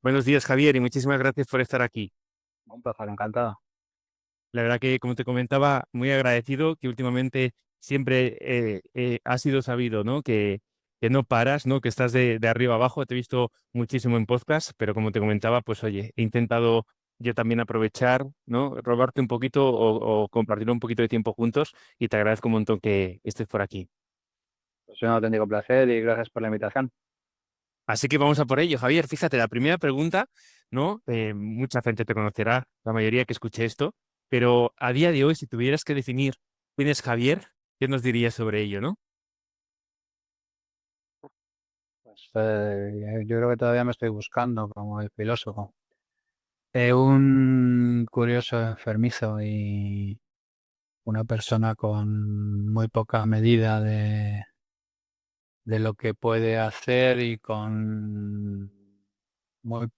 Buenos días, Javier, y muchísimas gracias por estar aquí. Un placer, encantado. La verdad que, como te comentaba, muy agradecido que últimamente siempre ha sido sabido, ¿no? Que no paras, ¿no? Que estás de arriba abajo. Te he visto muchísimo en podcast, pero como te comentaba, pues oye, he intentado yo también aprovechar, ¿no? Robarte un poquito o compartir un poquito de tiempo juntos y te agradezco un montón que estés por aquí. Es un auténtico placer y gracias por la invitación. Así que vamos a por ello, Javier. Fíjate, la primera pregunta, ¿no? Mucha gente te conocerá, la mayoría que escuche esto, pero a día de hoy, si tuvieras que definir quién es Javier, ¿qué nos dirías sobre ello, no? Pues, yo creo que todavía me estoy buscando como el filósofo. Un curioso enfermizo y una persona con muy poca medida de lo que puede hacer y con muy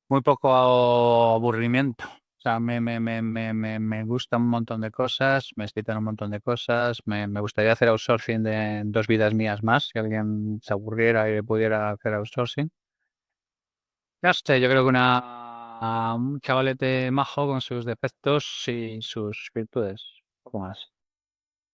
muy poco aburrimiento. O sea, me gustan un montón de cosas, me excitan un montón de cosas. Me gustaría hacer outsourcing de dos vidas mías más, si alguien se aburriera y pudiera hacer outsourcing. No sé, yo creo que un chavalete majo con sus defectos y sus virtudes. Un poco más.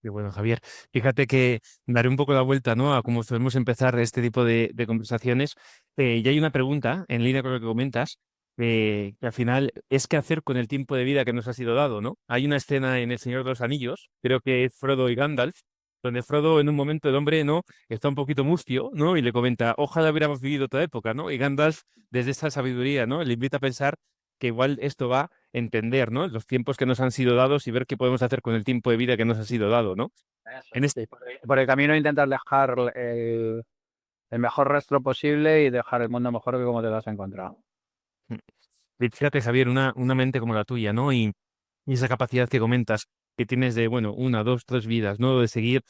Y bueno, Javier, fíjate que daré un poco la vuelta, ¿no? A cómo solemos empezar este tipo de conversaciones. Y hay una pregunta en línea con lo que comentas, que al final es qué hacer con el tiempo de vida que nos ha sido dado, ¿no? Hay una escena en El Señor de los Anillos, creo que es Frodo y Gandalf, donde Frodo en un momento el hombre, ¿no? Está un poquito mustio, ¿no? Y le comenta, ojalá hubiéramos vivido otra época, ¿no? Y Gandalf, desde esa sabiduría, ¿no? Le invita a pensar que igual esto va entender, ¿no? Los tiempos que nos han sido dados y ver qué podemos hacer con el tiempo de vida que nos ha sido dado, ¿no? Eso En es. este, Y por el camino intentar dejar el mejor rastro posible y dejar el mundo mejor que como te lo has encontrado. y fíjate, Javier, una mente como la tuya, ¿no? Y esa capacidad que comentas, que tienes de, bueno, una, dos, tres vidas, ¿no? De seguir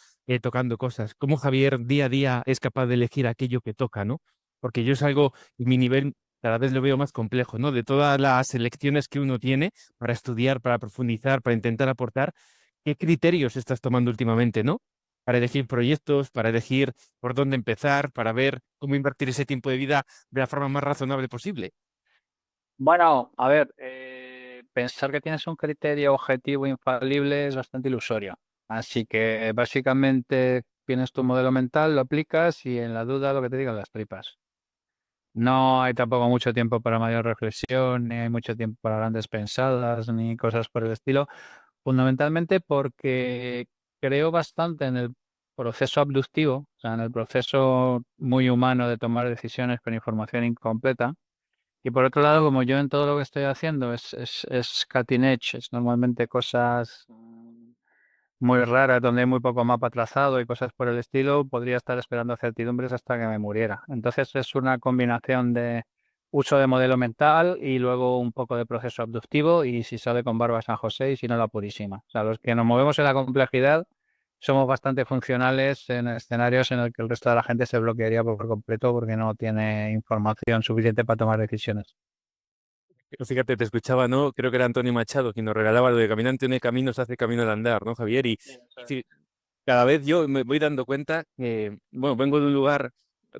tocando cosas. ¿Cómo Javier día a día es capaz de elegir aquello que toca, ¿no? Porque yo es algo, mi nivel cada vez lo veo más complejo, ¿no? De todas las elecciones que uno tiene para estudiar, para profundizar, para intentar aportar, ¿qué criterios estás tomando últimamente, ¿no? Para elegir proyectos, para elegir por dónde empezar, para ver cómo invertir ese tiempo de vida de la forma más razonable posible. Bueno, a ver, pensar que tienes un criterio objetivo infalible es bastante ilusorio. Así que básicamente tienes tu modelo mental, lo aplicas y en la duda lo que te digan las tripas. No hay tampoco mucho tiempo para mayor reflexión, ni hay mucho tiempo para grandes pensadas, ni cosas por el estilo. Fundamentalmente porque creo bastante en el proceso abductivo, o sea, en el proceso muy humano de tomar decisiones con información incompleta. Y por otro lado, como yo en todo lo que estoy haciendo es cutting edge, es normalmente cosas muy raras, donde hay muy poco mapa trazado y cosas por el estilo, podría estar esperando certidumbres hasta que me muriera. Entonces es una combinación de uso de modelo mental y luego un poco de proceso abductivo y si sale con barba San José y si no la purísima. O sea, los que nos movemos en la complejidad somos bastante funcionales en escenarios en el que el resto de la gente se bloquearía por completo porque no tiene información suficiente para tomar decisiones. Pero fíjate, te escuchaba, ¿no? Creo que era Antonio Machado quien nos regalaba lo de caminante no hay camino, se hace camino al andar, ¿no, Javier? Y sí, cada vez yo me voy dando cuenta que, bueno, vengo de un lugar,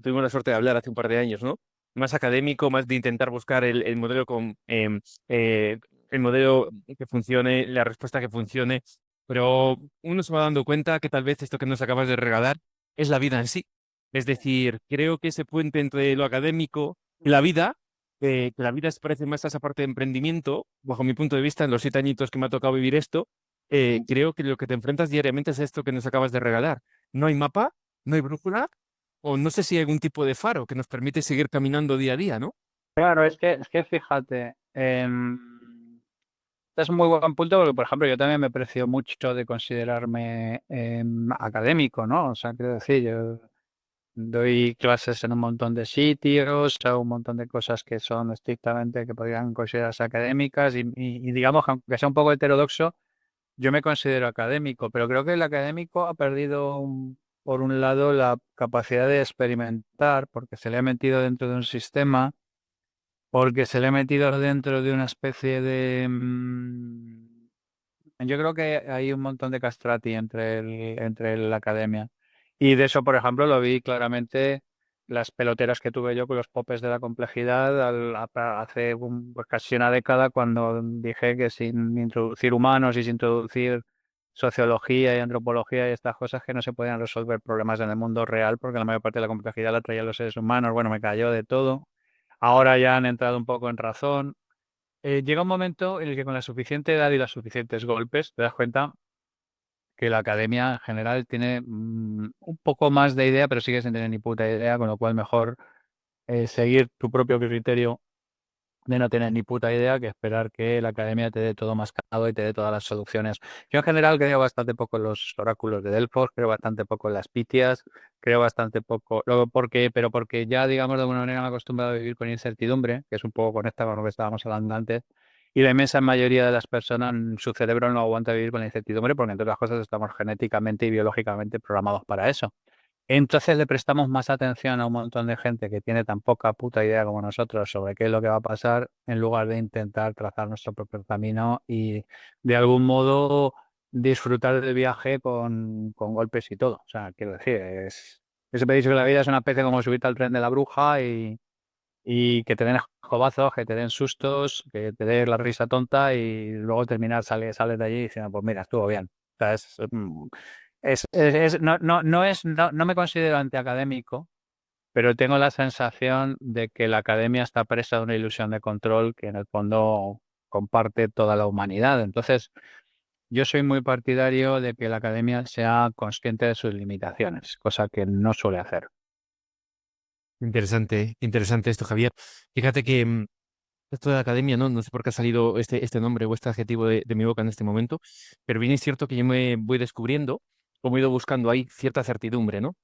tuvimos la suerte de hablar hace un par de años, ¿no? Más académico, más de intentar buscar el modelo eh, el modelo que funcione, la respuesta que funcione, pero uno se va dando cuenta que tal vez esto que nos acabas de regalar es la vida en sí. Es decir, creo que ese puente entre lo académico y la vida, que la vida se parece más a esa parte de emprendimiento, bajo mi punto de vista, en los 7 añitos que me ha tocado vivir esto, creo que lo que te enfrentas diariamente es esto que nos acabas de regalar. No hay mapa, no hay brújula, o no sé si hay algún tipo de faro que nos permite seguir caminando día a día, ¿no? Claro, es que fíjate, este es un muy buen punto porque, por ejemplo, yo también me precio mucho de considerarme académico, ¿no? O sea, quiero decir, yo doy clases en un montón de sitios, hago un montón de cosas que son estrictamente que podrían considerarse académicas y digamos que aunque sea un poco heterodoxo, yo me considero académico, pero creo que el académico ha perdido, por un lado, la capacidad de experimentar porque se le ha metido dentro de un sistema porque se le ha metido dentro de una especie de... yo creo que hay un montón de castrati entre la academia. Y de eso, por ejemplo, lo vi claramente. las peloteras que tuve yo con los popes de la complejidad hace pues casi una década, cuando dije que sin introducir humanos y sin introducir sociología y antropología y estas cosas, que no se podían resolver problemas en el mundo real, porque la mayor parte de la complejidad la traían los seres humanos. Bueno, me cayó de todo. Ahora ya han entrado un poco en razón. Llega un momento en el que con la suficiente edad y los suficientes golpes te das cuenta que la academia en general tiene un poco más de idea, pero sigue sin tener ni puta idea, con lo cual mejor seguir tu propio criterio de no tener ni puta idea, que esperar que la academia te dé todo mascado y te dé todas las soluciones. Yo en general creo bastante poco en los oráculos de Delfos, creo bastante poco en las pitias, creo bastante poco, pero porque ya, digamos, de alguna manera me he acostumbrado a vivir con incertidumbre, que es un poco conecta con lo que estábamos hablando antes, y la inmensa mayoría de las personas, su cerebro no aguanta vivir con la incertidumbre, porque entre otras cosas estamos genéticamente y biológicamente programados para eso. Entonces le prestamos más atención a un montón de gente que tiene tan poca puta idea como nosotros sobre qué es lo que va a pasar, en lugar de intentar trazar nuestro propio camino y de algún modo disfrutar del viaje con golpes y todo. O sea, quiero decir, yo siempre he dicho que la vida es una especie como subirte al tren de la bruja y que te den jobazos, que te den sustos, que te dé la risa tonta y luego terminar, sales de allí diciendo, pues mira, estuvo bien. O sea, no me considero antiacadémico, pero tengo la sensación de que la academia está presa de una ilusión de control que en el fondo comparte toda la humanidad. Entonces, yo soy muy partidario de que la academia sea consciente de sus limitaciones, cosa que no suele hacer. Interesante, interesante esto, Javier. Fíjate que esto de la academia, ¿no? No sé por qué ha salido este nombre o este adjetivo de mi boca en este momento, pero bien es cierto que yo me voy descubriendo, o me he ido buscando ahí cierta certidumbre, ¿no?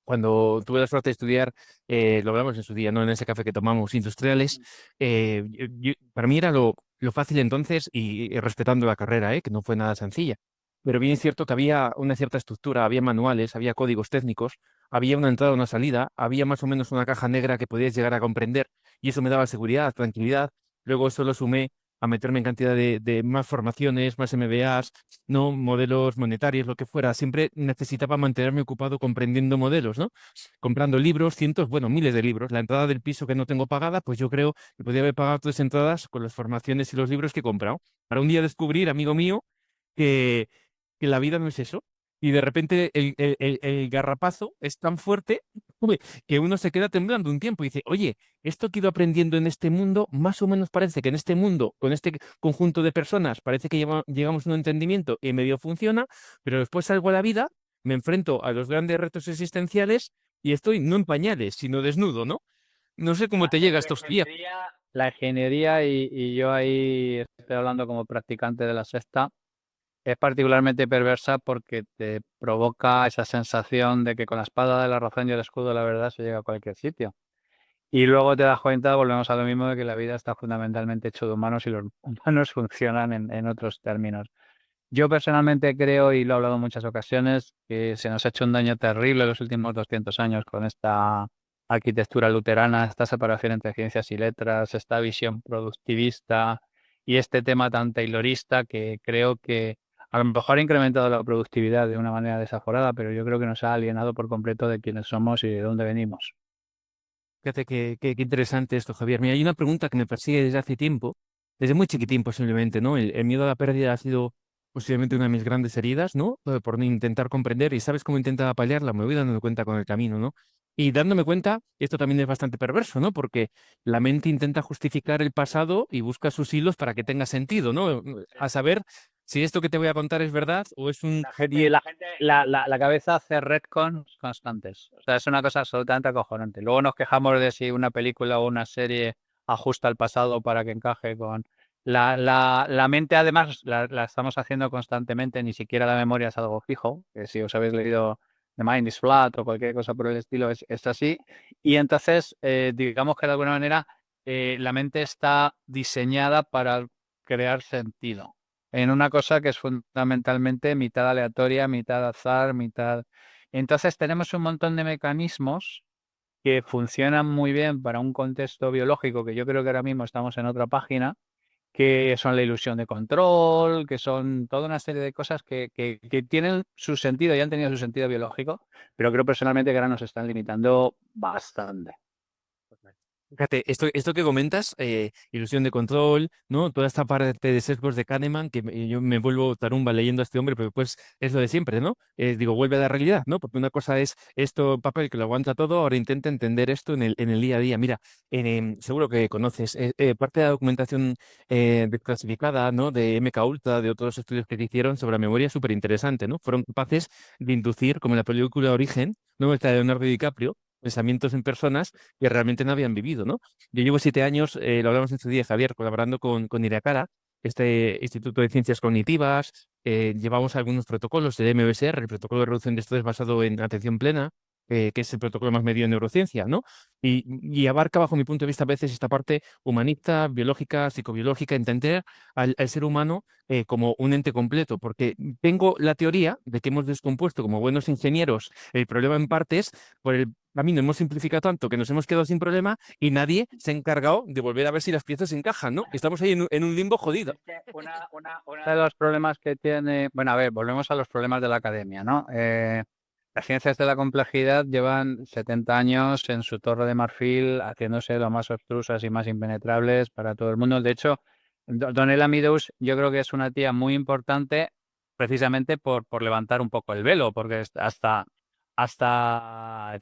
Cuando tuve la suerte de estudiar, lo hablamos en su día, ¿no? En ese café que tomamos, industriales, para mí era lo fácil entonces, y respetando la carrera, que no fue nada sencilla. Pero bien es cierto que había una cierta estructura, había manuales, había códigos técnicos, había una entrada, una salida, había más o menos una caja negra que podías llegar a comprender, y eso me daba seguridad, tranquilidad. Luego eso lo sumé a meterme en cantidad de más formaciones, más MBAs, no modelos monetarios, lo que fuera. Siempre necesitaba mantenerme ocupado comprendiendo modelos, ¿no? Comprando libros, cientos, bueno, miles de libros. La entrada del piso que no tengo pagada, pues yo creo que podría haber pagado 3 entradas con las formaciones y los libros que he comprado. Para un día descubrir, amigo mío, que, que la vida no es eso. Y de repente el garrapazo es tan fuerte, hombre, que uno se queda temblando un tiempo y dice, oye, esto que he ido aprendiendo en este mundo, más o menos parece que en este mundo, con este conjunto de personas, parece que llegamos a un entendimiento y medio funciona, pero después salgo a la vida, me enfrento a los grandes retos existenciales y estoy no en pañales, sino desnudo, ¿no? No sé cómo te llega esto hoy día. La ingeniería, y yo ahí estoy hablando como practicante de la sexta, es particularmente perversa porque te provoca esa sensación de que con la espada de la razón y el escudo de la verdad se llega a cualquier sitio. Y luego te das cuenta, volvemos a lo mismo, de que la vida está fundamentalmente hecho de humanos y los humanos funcionan en otros términos. Yo personalmente creo, y lo he hablado en muchas ocasiones, que se nos ha hecho un daño terrible en los últimos 200 años con esta arquitectura luterana, esta separación entre ciencias y letras, esta visión productivista y este tema tan taylorista, que creo que a lo mejor ha incrementado la productividad de una manera desaforada, pero yo creo que nos ha alienado por completo de quiénes somos y de dónde venimos. Fíjate qué interesante esto, Javier. Mira, hay una pregunta que me persigue desde hace tiempo, desde muy chiquitín posiblemente, ¿no? El miedo a la pérdida ha sido posiblemente una de mis grandes heridas, ¿no? Por no intentar comprender, y ¿sabes cómo intentaba paliarla? Me voy dando cuenta con el camino, ¿no? Y dándome cuenta, esto también es bastante perverso, ¿no? Porque la mente intenta justificar el pasado y busca sus hilos para que tenga sentido, ¿no? A saber si esto que te voy a contar es verdad o es un... La cabeza hace retcons constantes. O sea, es una cosa absolutamente acojonante. Luego nos quejamos de si una película o una serie ajusta el pasado para que encaje con... La mente, además, la estamos haciendo constantemente, ni siquiera la memoria es algo fijo, que si os habéis leído The Mind is Flat o cualquier cosa por el estilo, es así. Y entonces, digamos que de alguna manera la mente está diseñada para crear sentido en una cosa que es fundamentalmente mitad aleatoria, mitad azar, mitad... Entonces tenemos un montón de mecanismos que funcionan muy bien para un contexto biológico, que yo creo que ahora mismo estamos en otra página, que son la ilusión de control, que son toda una serie de cosas que tienen su sentido y han tenido su sentido biológico, pero creo personalmente que ahora nos están limitando bastante. Fíjate, esto que comentas, ilusión de control, ¿no? Toda esta parte de sesgos de Kahneman, que yo me vuelvo tarumba leyendo a este hombre, pero pues es lo de siempre, ¿no? Digo, vuelve a la realidad, ¿no? Porque una cosa es esto, papel que lo aguanta todo, ahora intenta entender esto en el día a día. Mira, seguro que conoces parte de la documentación desclasificada, ¿no? De MK Ultra, de otros estudios que se hicieron sobre la memoria, súper interesante, ¿no? Fueron capaces de inducir, como en la película Origen, ¿no? Esta de Leonardo DiCaprio, pensamientos en personas que realmente no habían vivido, ¿no? Yo llevo 7 años, lo hablamos en su día, Javier, colaborando con IRACARA, este Instituto de Ciencias Cognitivas. Llevamos algunos protocolos de MBSR, el protocolo de reducción de estrés basado en atención plena, que es el protocolo más medido en neurociencia, ¿no? Y abarca, bajo mi punto de vista, a veces esta parte humanista, biológica, psicobiológica, entender al ser humano como un ente completo, porque tengo la teoría de que hemos descompuesto como buenos ingenieros el problema en partes por el camino, hemos simplificado tanto que nos hemos quedado sin problema y nadie se ha encargado de volver a ver si las piezas encajan, ¿no? Estamos ahí en un limbo jodido. Es que uno de los problemas que tiene, bueno, a ver, volvemos a los problemas de la academia, ¿no? Las ciencias de la complejidad llevan 70 años en su torre de marfil haciéndose lo más obstrusas y más impenetrables para todo el mundo. De hecho, Donella Meadows yo creo que es una tía muy importante precisamente por levantar un poco el velo, porque hasta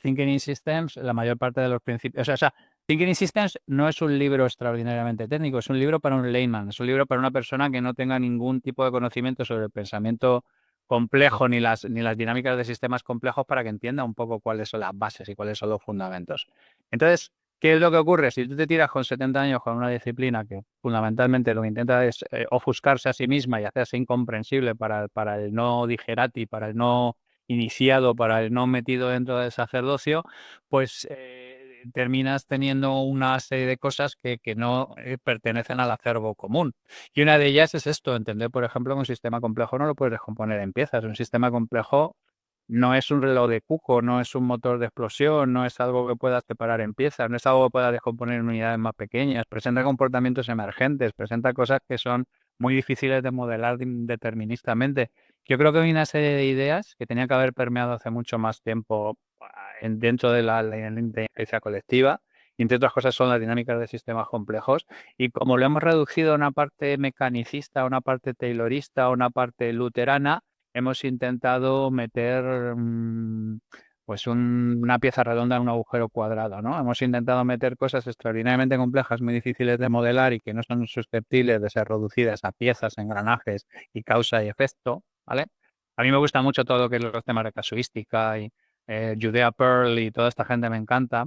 Thinking in Systems, la mayor parte de los principios, o sea, Thinking in Systems no es un libro extraordinariamente técnico, es un libro para un layman, es un libro para una persona que no tenga ningún tipo de conocimiento sobre el pensamiento complejo ni las dinámicas de sistemas complejos para que entienda un poco cuáles son las bases y cuáles son los fundamentos. Entonces, ¿qué es lo que ocurre? Si tú te tiras con 70 años con una disciplina que fundamentalmente lo que intenta es ofuscarse a sí misma y hacerse incomprensible para el no digerati, para el no iniciado, para el no metido dentro del sacerdocio, pues terminas teniendo una serie de cosas que no pertenecen al acervo común. Y una de ellas es esto, entender, por ejemplo, que un sistema complejo no lo puedes descomponer en piezas. Un sistema complejo no es un reloj de cuco, no es un motor de explosión, no es algo que puedas separar en piezas, no es algo que puedas descomponer en unidades más pequeñas. Presenta comportamientos emergentes, presenta cosas que son muy difíciles de modelar deterministamente. Yo creo que hay una serie de ideas que tenía que haber permeado hace mucho más tiempo dentro de la inteligencia colectiva. Y entre otras cosas son las dinámicas de sistemas complejos. Y como lo hemos reducido a una parte mecanicista, a una parte taylorista, a una parte luterana, hemos intentado meter pues una pieza redonda en un agujero cuadrado, ¿no? Hemos intentado meter cosas extraordinariamente complejas, muy difíciles de modelar y que no son susceptibles de ser reducidas a piezas, engranajes y causa y efecto, ¿vale? A mí me gusta mucho todo lo que es los temas de casuística y Judea Pearl y toda esta gente me encanta.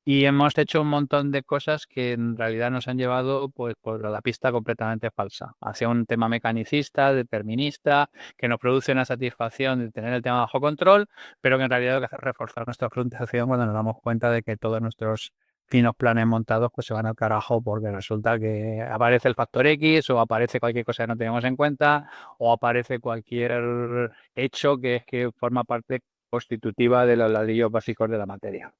Y hemos hecho un montón de cosas que en realidad nos han llevado pues, por la pista completamente falsa, hacia un tema mecanicista, determinista, que nos produce una satisfacción de tener el tema bajo control, pero que en realidad lo que hace es reforzar nuestra frustración cuando nos damos cuenta de que todos nuestros finos planes montados pues se van al carajo porque resulta que aparece el factor X o aparece cualquier cosa que no tenemos en cuenta o aparece cualquier hecho que es que forma parte constitutiva de los ladrillos básicos de la materia.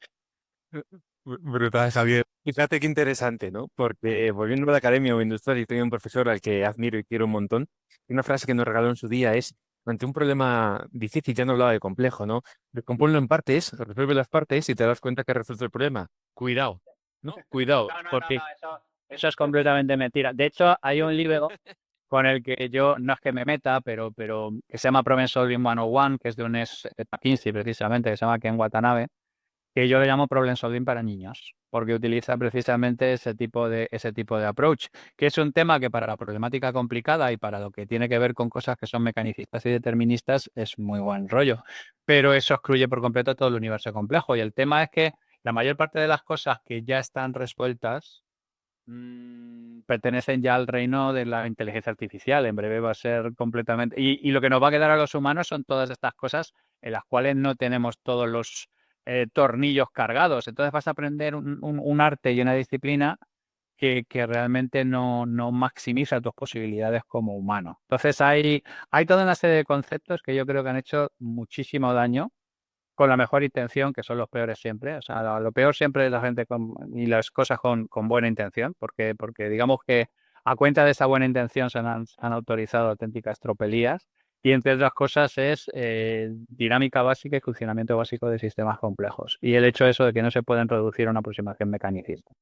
Brutal, Javier. Fíjate qué interesante, ¿no? Porque volviendo a la academia o industrial, y tengo un profesor al que admiro y quiero un montón. Y una frase que nos regaló en su día es, ante un problema difícil, ya no hablaba de complejo, ¿no? Descompónlo en partes, resuelve las partes y te das cuenta que has resuelto el problema. Cuidado, ¿no? Cuidado, porque Eso es completamente mentira. De hecho, hay un libro con el que yo, no es que me meta, pero que se llama Problem Solving 101, que es de un ex McKinsey precisamente, que se llama Ken Watanabe, que yo le llamo Problem Solving para niños, porque utiliza precisamente ese tipo de approach, que es un tema que para la problemática complicada y para lo que tiene que ver con cosas que son mecanicistas y deterministas es muy buen rollo, pero eso excluye por completo todo el universo complejo y el tema es que la mayor parte de las cosas que ya están resueltas pertenecen ya al reino de la inteligencia artificial. En breve va a ser completamente... Y lo que nos va a quedar a los humanos son todas estas cosas en las cuales no tenemos todos los tornillos cargados. Entonces vas a aprender un arte y una disciplina que realmente no maximiza tus posibilidades como humano. Entonces hay toda una serie de conceptos que yo creo que han hecho muchísimo daño con la mejor intención, que son los peores siempre. O sea, lo peor siempre es la gente y las cosas con buena intención, porque digamos que a cuenta de esa buena intención se han autorizado auténticas tropelías y entre otras cosas es dinámica básica y funcionamiento básico de sistemas complejos. Y el hecho eso de que no se pueden reducir a una aproximación mecanicista.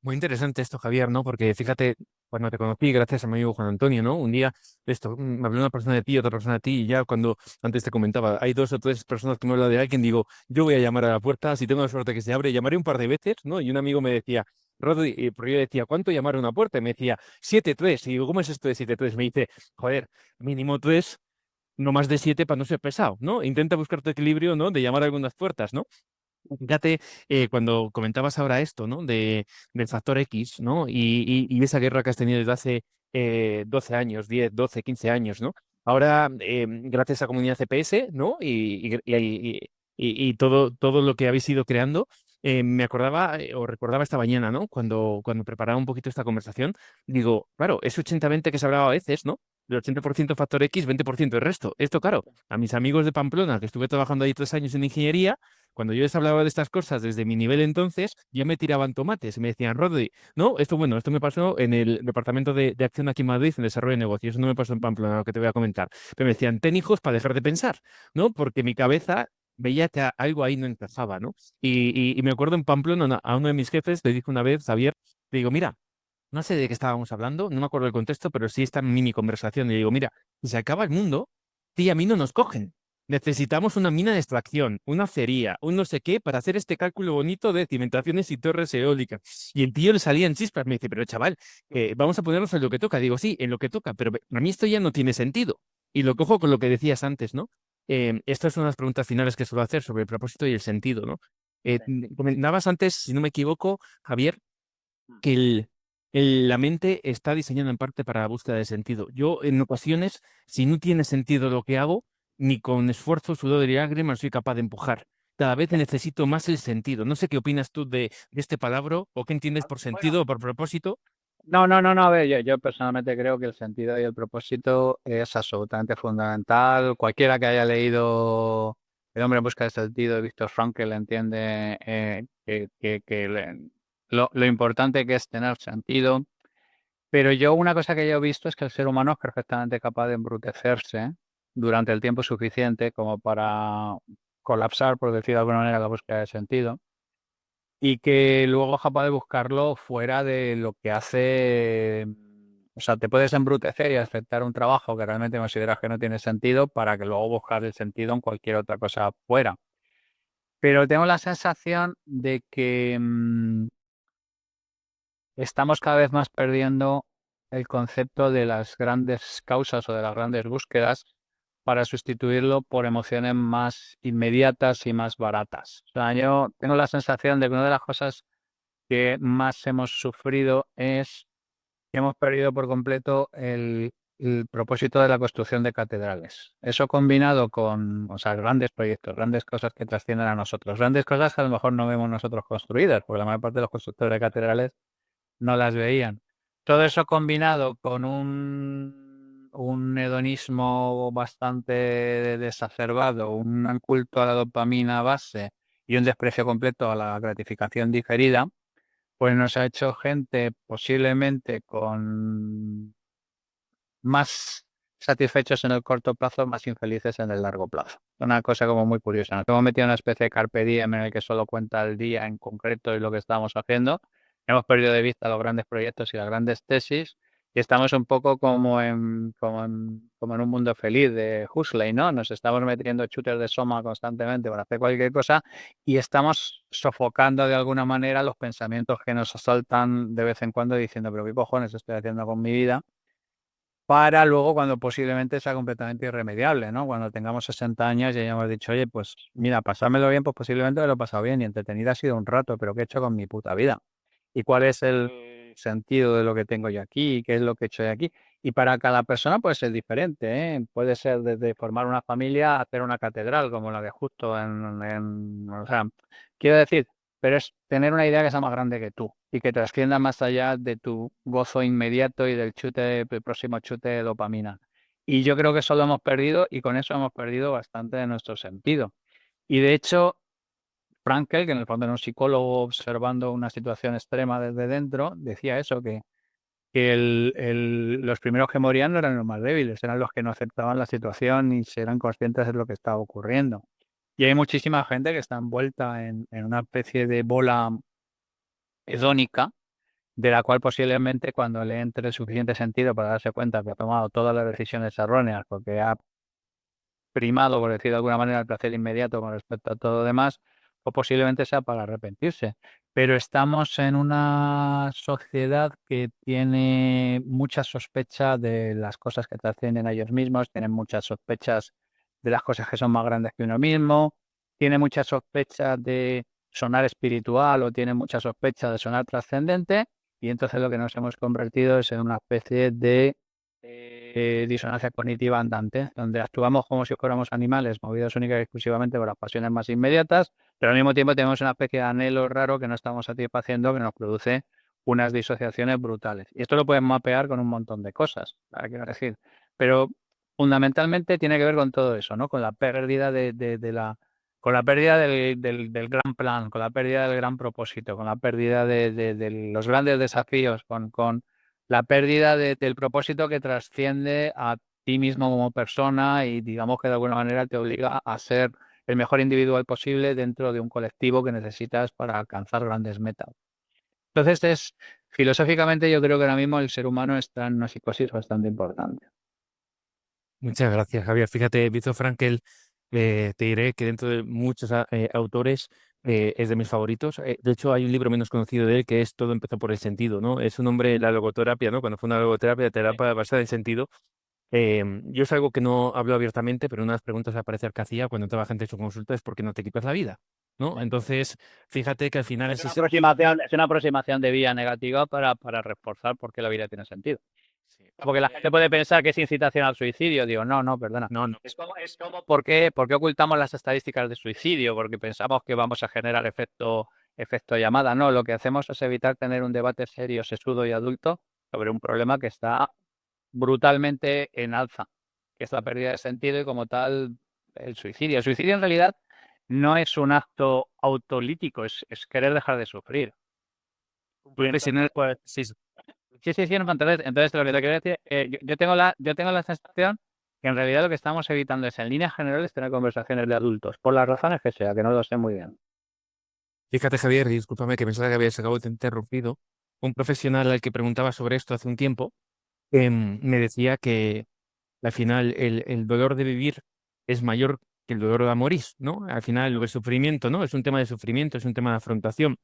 Muy interesante esto, Javier, ¿no? Porque fíjate, cuando te conocí, gracias a mi amigo Juan Antonio, ¿no? Un día de esto, me habló una persona de ti, otra persona de ti, y ya cuando antes te comentaba, hay dos o tres personas que me hablan de alguien, digo, yo voy a llamar a la puerta, si tengo la suerte que se abre, llamaré un par de veces, ¿no? Y un amigo me decía, Rodri, porque yo decía, ¿cuánto llamar a una puerta? Y me decía, 7-3. Y digo, ¿cómo es esto de 7-3? Me dice, joder, mínimo 3, no más de 7 para no ser pesado, ¿no? Intenta buscar tu equilibrio, ¿no? De llamar a algunas puertas, ¿no? Fíjate, cuando comentabas ahora esto, ¿no? Del factor X, ¿no? Y esa guerra que has tenido desde hace 12 años, 10, 12, 15 años, ¿no? Ahora, gracias a Comunidad CPS, ¿no? Y todo lo que habéis ido creando, me acordaba o recordaba esta mañana, ¿no? Cuando preparaba un poquito esta conversación, digo, claro, ese 80-20 que se hablaba a veces, ¿no? El 80% factor X, 20% el resto. Esto, claro, a mis amigos de Pamplona, que estuve trabajando ahí 3 años en ingeniería, cuando yo les hablaba de estas cosas desde mi nivel entonces, ya me tiraban tomates y me decían, Rodri, no, esto bueno, esto me pasó en el Departamento de Acción aquí en Madrid, en Desarrollo de Negocios, eso no me pasó en Pamplona, lo que te voy a comentar. Pero me decían, ten hijos para dejar de pensar, ¿no? Porque mi cabeza veía que algo ahí no encajaba, ¿no? Y me acuerdo en Pamplona, a uno de mis jefes le dije una vez, Javier, le digo, mira, no sé de qué estábamos hablando, no me acuerdo el contexto, pero sí esta mini conversación. Y digo, mira, si se acaba el mundo, tí y a mí no nos cogen. Necesitamos una mina de extracción, una acería, un no sé qué, para hacer este cálculo bonito de cimentaciones y torres eólicas. Y el tío le salía en chispas, me dice, pero chaval, vamos a ponernos en lo que toca. Digo, sí, en lo que toca, pero a mí esto ya no tiene sentido. Y lo cojo con lo que decías antes, ¿no? Estas son las preguntas finales que suelo hacer sobre el propósito y el sentido, ¿no? Sí. Comentabas antes, si no me equivoco, Javier, que la mente está diseñada en parte para la búsqueda de sentido. Yo, en ocasiones, si no tiene sentido lo que hago, ni con esfuerzo, sudor y lágrimas soy capaz de empujar. Cada vez necesito más el sentido. No sé qué opinas tú de este palabra o qué entiendes por Bueno, sentido o por propósito. no, no, no, no, a ver, yo personalmente creo que el sentido y el propósito es absolutamente fundamental. Cualquiera que haya leído El hombre en busca de sentido de Viktor Frankl entiende lo importante que es tener sentido. Pero yo una cosa que yo he visto es que el ser humano es perfectamente capaz de embrutecerse durante el tiempo suficiente como para colapsar, por decir de alguna manera, la búsqueda de sentido y que luego es capaz de buscarlo fuera de lo que hace. O sea, te puedes embrutecer y aceptar un trabajo que realmente consideras que no tiene sentido para que luego buscar el sentido en cualquier otra cosa fuera. Pero tengo la sensación de que estamos cada vez más perdiendo el concepto de las grandes causas o de las grandes búsquedas para sustituirlo por emociones más inmediatas y más baratas. O sea, yo tengo la sensación de que una de las cosas que más hemos sufrido es que hemos perdido por completo el propósito de la construcción de catedrales. Eso combinado con, o sea, grandes proyectos, grandes cosas que trascienden a nosotros, grandes cosas que a lo mejor no vemos nosotros construidas, porque la mayor parte de los constructores de catedrales no las veían. Todo eso combinado con un hedonismo bastante desacerbado, un culto a la dopamina base y un desprecio completo a la gratificación diferida, pues nos ha hecho gente posiblemente con más satisfechos en el corto plazo, más infelices en el largo plazo. Una cosa como muy curiosa. Nos hemos metido en una especie de carpe diem en el que solo cuenta el día en concreto y lo que estamos haciendo. Hemos perdido de vista los grandes proyectos y las grandes tesis y estamos un poco como en un mundo feliz de Huxley, ¿no? Nos estamos metiendo shooters de Soma constantemente para hacer cualquier cosa y estamos sofocando de alguna manera los pensamientos que nos asaltan de vez en cuando diciendo, pero ¿qué cojones estoy haciendo con mi vida? Para luego cuando posiblemente sea completamente irremediable, ¿no? Cuando tengamos 60 años y hayamos dicho, oye, pues mira, pasármelo bien, pues posiblemente me lo he pasado bien y entretenido ha sido un rato, pero ¿qué he hecho con mi puta vida? ¿Y cuál es el sentido de lo que tengo yo aquí? ¿Qué es lo que he hecho yo aquí? Y para cada persona puede ser diferente, ¿eh? Puede ser desde formar una familia a hacer una catedral como la de Justo o sea, quiero decir, pero es tener una idea que sea más grande que tú y que trascienda más allá de tu gozo inmediato y del el próximo chute de dopamina. Y yo creo que eso lo hemos perdido y con eso hemos perdido bastante de nuestro sentido. Y de hecho, Frankel, que en el fondo era un psicólogo observando una situación extrema desde dentro, decía eso, que que los primeros que morían no eran los más débiles, eran los que no aceptaban la situación y se eran conscientes de lo que estaba ocurriendo. Y hay muchísima gente que está envuelta en una especie de bola hedónica, de la cual posiblemente cuando le entre suficiente sentido para darse cuenta que ha tomado todas las decisiones erróneas porque ha primado, por decir de alguna manera, el placer inmediato con respecto a todo lo demás, o posiblemente sea para arrepentirse. Pero estamos en una sociedad que tiene mucha sospecha de las cosas que trascienden a ellos mismos, tienen muchas sospechas de las cosas que son más grandes que uno mismo, tiene mucha sospecha de sonar espiritual o tiene mucha sospecha de sonar trascendente, y entonces lo que nos hemos convertido es en una especie de disonancia cognitiva andante, donde actuamos como si fuéramos animales movidos única y exclusivamente por las pasiones más inmediatas, pero al mismo tiempo tenemos una especie de anhelo raro que no estamos satisfaciendo, que nos produce unas disociaciones brutales. Y esto lo puedes mapear con un montón de cosas, quiero decir, pero fundamentalmente tiene que ver con todo eso, ¿no? Con la pérdida con la pérdida del gran plan, con la pérdida del gran propósito, con la pérdida de los grandes desafíos, con la pérdida del propósito que trasciende a ti mismo como persona y digamos que de alguna manera te obliga a ser el mejor individual posible dentro de un colectivo que necesitas para alcanzar grandes metas. Entonces filosóficamente yo creo que ahora mismo el ser humano está en una psicosis bastante importante. Muchas gracias, Javier. Fíjate, Viktor Frankl, te diré que dentro de muchos autores es de mis favoritos. De hecho, hay un libro menos conocido de él que es Todo empezó por el sentido, ¿no? Es un hombre, la logoterapia, ¿no? Cuando fue una logoterapia, terapia basada en sentido. Yo es algo que no hablo abiertamente, pero una de las preguntas al parecer que hacía cuando entraba gente en su consulta es ¿por qué no te quitas la vida? ¿No? Entonces, fíjate que al final Es una aproximación de vía negativa para reforzar por qué la vida tiene sentido. Sí. Porque la gente puede pensar que es incitación al suicidio. Digo, no, no, perdona. No, no. Es como por qué ocultamos las estadísticas de suicidio? Porque pensamos que vamos a generar efecto llamada. No, lo que hacemos es evitar tener un debate serio, sesudo y adulto sobre un problema que está brutalmente en alza, que es la pérdida de sentido y como tal el suicidio. El suicidio en realidad no es un acto autolítico, es querer dejar de sufrir. Pues, si no- Pues, sí, sí, sí, sí, no, entonces lo que te quiero decir, yo tengo la sensación que en realidad lo que estamos evitando es, en líneas generales, tener conversaciones de adultos, por las razones que sea, que no lo sé muy bien. fíjate, Javier, y discúlpame que pensaba que habías acabado de interrumpido. Un profesional al que preguntaba sobre esto hace un tiempo me decía que al final el dolor de vivir es mayor que el dolor de morir, ¿no? Al final el sufrimiento, ¿no? Es un tema de sufrimiento, es un tema de afrontación.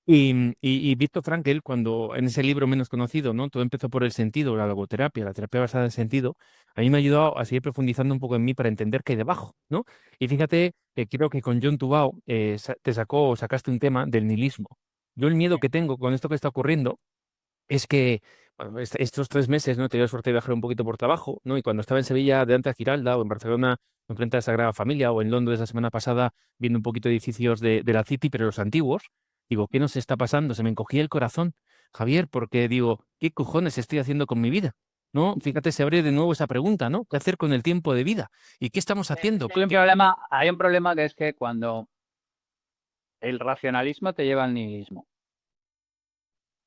Y Viktor Frankl, cuando en ese libro menos conocido, ¿no? Todo empezó por el sentido, la logoterapia, la terapia basada en sentido, a mí me ha ayudado a seguir profundizando un poco en mí para entender qué hay debajo, ¿no? Y fíjate, creo que con John Tubau sacaste un tema del nihilismo. Yo el miedo que tengo con esto que está ocurriendo es que bueno, estos 3 meses, ¿no? He tenido suerte de viajar un poquito por trabajo, ¿no? Y cuando estaba en Sevilla, delante de Giralda, o en Barcelona, enfrente de la Sagrada Familia, o en Londres la semana pasada, viendo un poquito de edificios de la City, pero los antiguos, digo, ¿qué nos está pasando? Se me encogía el corazón, Javier, porque digo, ¿qué cojones estoy haciendo con mi vida? ¿No? Fíjate, se abre de nuevo esa pregunta, ¿no? ¿Qué hacer con el tiempo de vida? ¿Y qué estamos haciendo? Hay un problema que es que cuando el racionalismo te lleva al nihilismo.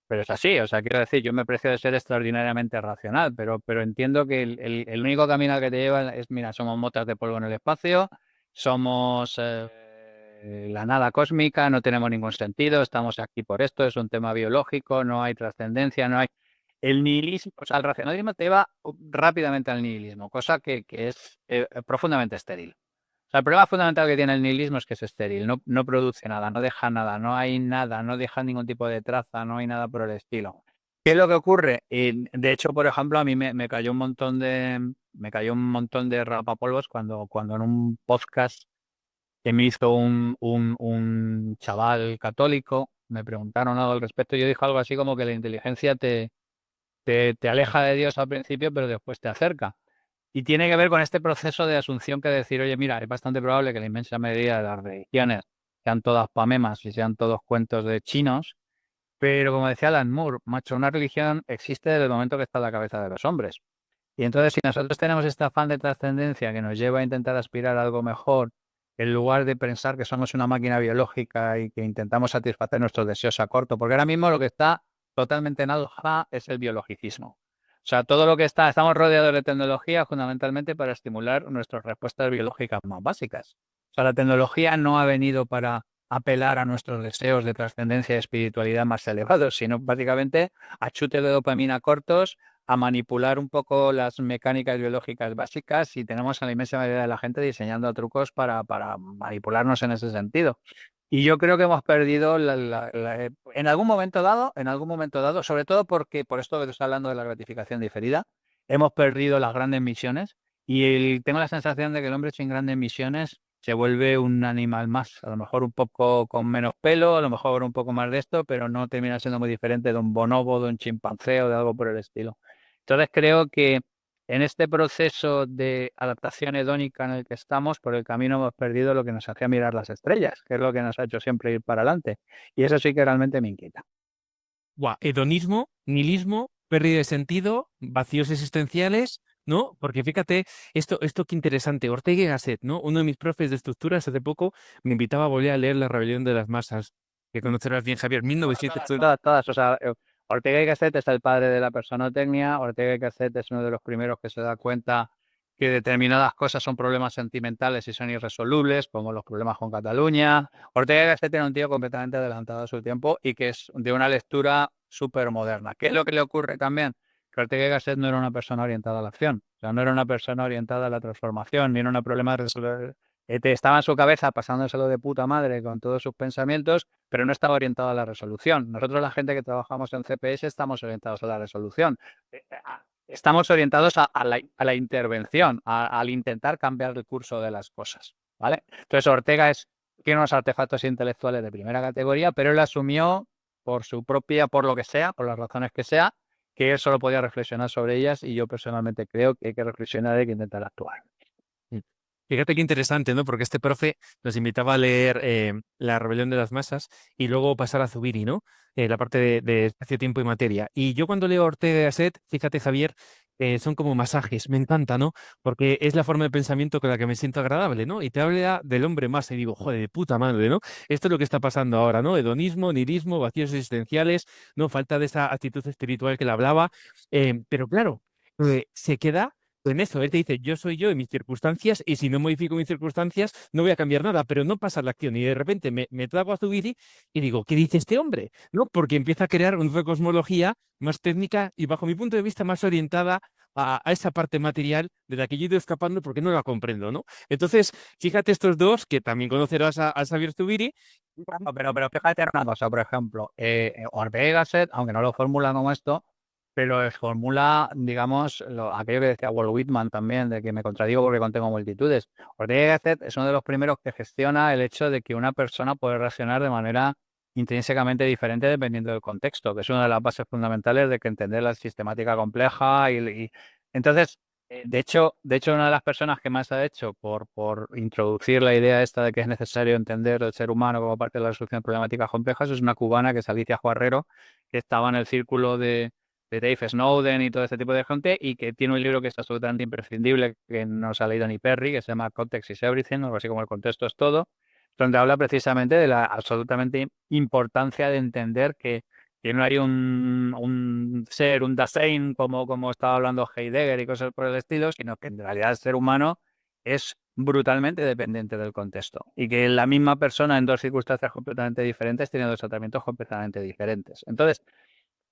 Pero es así, o sea, quiero decir, yo me precio de ser extraordinariamente racional, pero entiendo que el único camino al que te lleva es, mira, somos motas de polvo en el espacio, somos la nada cósmica, no tenemos ningún sentido, estamos aquí por esto, es un tema biológico, no hay trascendencia, no hay... El nihilismo, o sea, el racionalismo te lleva rápidamente al nihilismo, cosa que es profundamente estéril. O sea, el problema fundamental que tiene el nihilismo es que es estéril, no produce nada, no deja nada, no hay nada, no deja ningún tipo de traza, no hay nada por el estilo. ¿Qué es lo que ocurre? De hecho, por ejemplo, a mí me cayó un montón de rapapolvos cuando en un podcast que me hizo un chaval católico, me preguntaron algo al respecto. Yo dije algo así como que la inteligencia te aleja de Dios al principio, pero después te acerca. Y tiene que ver con este proceso de asunción que decir, oye, mira, es bastante probable que la inmensa mayoría de las religiones sean todas pamemas y sean todos cuentos de chinos, pero como decía Alan Moore, macho, una religión existe desde el momento que está en la cabeza de los hombres. Y entonces, si nosotros tenemos este afán de trascendencia que nos lleva a intentar aspirar a algo mejor, en lugar de pensar que somos una máquina biológica y que intentamos satisfacer nuestros deseos a corto, porque ahora mismo lo que está totalmente en alza es el biologicismo. O sea, todo lo que estamos rodeados de tecnología fundamentalmente para estimular nuestras respuestas biológicas más básicas. O sea, la tecnología no ha venido para apelar a nuestros deseos de trascendencia y espiritualidad más elevados, sino básicamente a chutes de dopamina cortos, a manipular un poco las mecánicas biológicas básicas y tenemos a la inmensa mayoría de la gente diseñando trucos para manipularnos en ese sentido. Y yo creo que hemos perdido en algún momento dado, sobre todo porque por esto que te estoy hablando de la gratificación diferida, hemos perdido las grandes misiones y tengo la sensación de que el hombre sin grandes misiones se vuelve un animal más, a lo mejor un poco con menos pelo, a lo mejor un poco más de esto, pero no termina siendo muy diferente de un bonobo, de un chimpancé o de algo por el estilo. Entonces creo que en este proceso de adaptación hedónica en el que estamos, por el camino hemos perdido lo que nos hacía mirar las estrellas, que es lo que nos ha hecho siempre ir para adelante. Y eso sí que realmente me inquieta. Buah, hedonismo, nihilismo, pérdida de sentido, vacíos existenciales, ¿no? Porque fíjate, esto qué interesante. Ortega y Gasset, ¿no? Uno de mis profes de estructuras hace poco me invitaba a volver a leer La rebelión de las masas, que Mm. conocerás bien, Javier, Bueno, 1900. todas. O sea, Ortega y Gasset es el padre de la personotecnia. Ortega y Gasset es uno de los primeros que se da cuenta que determinadas cosas son problemas sentimentales y son irresolubles, como los problemas con Cataluña. Ortega y Gasset era un tío completamente adelantado a su tiempo y que es de una lectura súper moderna. ¿Qué es lo que le ocurre también? Que Ortega y Gasset no era una persona orientada a la acción, o sea, no era una persona orientada a la transformación, ni era un problema de resolver. Estaba en su cabeza pasándoselo de puta madre con todos sus pensamientos, pero no estaba orientado a la resolución. Nosotros, la gente que trabajamos en CPS, estamos orientados a la resolución. Estamos orientados a la intervención, al intentar cambiar el curso de las cosas, ¿vale? Entonces, Ortega tiene unos artefactos intelectuales de primera categoría, pero él asumió por su propia, por lo que sea, por las razones que sea, que él solo podía reflexionar sobre ellas y yo personalmente creo que hay que reflexionar y hay que intentar actuar. Mm. Fíjate qué interesante, ¿no? Porque este profe nos invitaba a leer La rebelión de las masas y luego pasar a Zubiri, ¿no? La parte de espacio, tiempo y materia. Y yo cuando leo Ortega y Gasset, fíjate, Javier, son como masajes, me encanta, ¿no? Porque es la forma de pensamiento con la que me siento agradable, ¿no? Y te habla del hombre masa y digo, joder, de puta madre, ¿no? Esto es lo que está pasando ahora, ¿no? Hedonismo, nihilismo, vacíos existenciales, ¿no? Falta de esa actitud espiritual que le hablaba. Pero claro, se queda en eso. Él te dice, yo soy yo en mis circunstancias y si no modifico mis circunstancias no voy a cambiar nada, pero no pasa la acción y de repente me trago a Zubiri y digo, ¿qué dice este hombre? ¿No? Porque empieza a crear una cosmología más técnica y bajo mi punto de vista más orientada a esa parte material de la que yo he ido escapando porque no la comprendo, ¿no? Entonces, fíjate estos dos, que también conocerás a Xavier Zubiri. Bueno, pero fíjate en una cosa, por ejemplo, Ortega y Gasset, aunque no lo formula como esto, pero formula, digamos, aquello que decía Walt Whitman también, de que me contradigo porque contengo multitudes. Ortega y Gasset es uno de los primeros que gestiona el hecho de que una persona puede reaccionar de manera intrínsecamente diferente dependiendo del contexto, que es una de las bases fundamentales de que entender la sistemática compleja y entonces de hecho, una de las personas que más ha hecho por introducir la idea esta de que es necesario entender el ser humano como parte de la resolución de problemáticas complejas es una cubana que es Alicia Juarrero, que estaba en el círculo de Dave Snowden y todo este tipo de gente y que tiene un libro que es absolutamente imprescindible, que no se ha leído ni Perry, que se llama Context is Everything, algo así como el contexto es todo, donde habla precisamente de la absolutamente importancia de entender que no hay un ser, un Dasein, como estaba hablando Heidegger y cosas por el estilo, sino que en realidad el ser humano es brutalmente dependiente del contexto y que la misma persona en dos circunstancias completamente diferentes tiene dos tratamientos completamente diferentes. Entonces,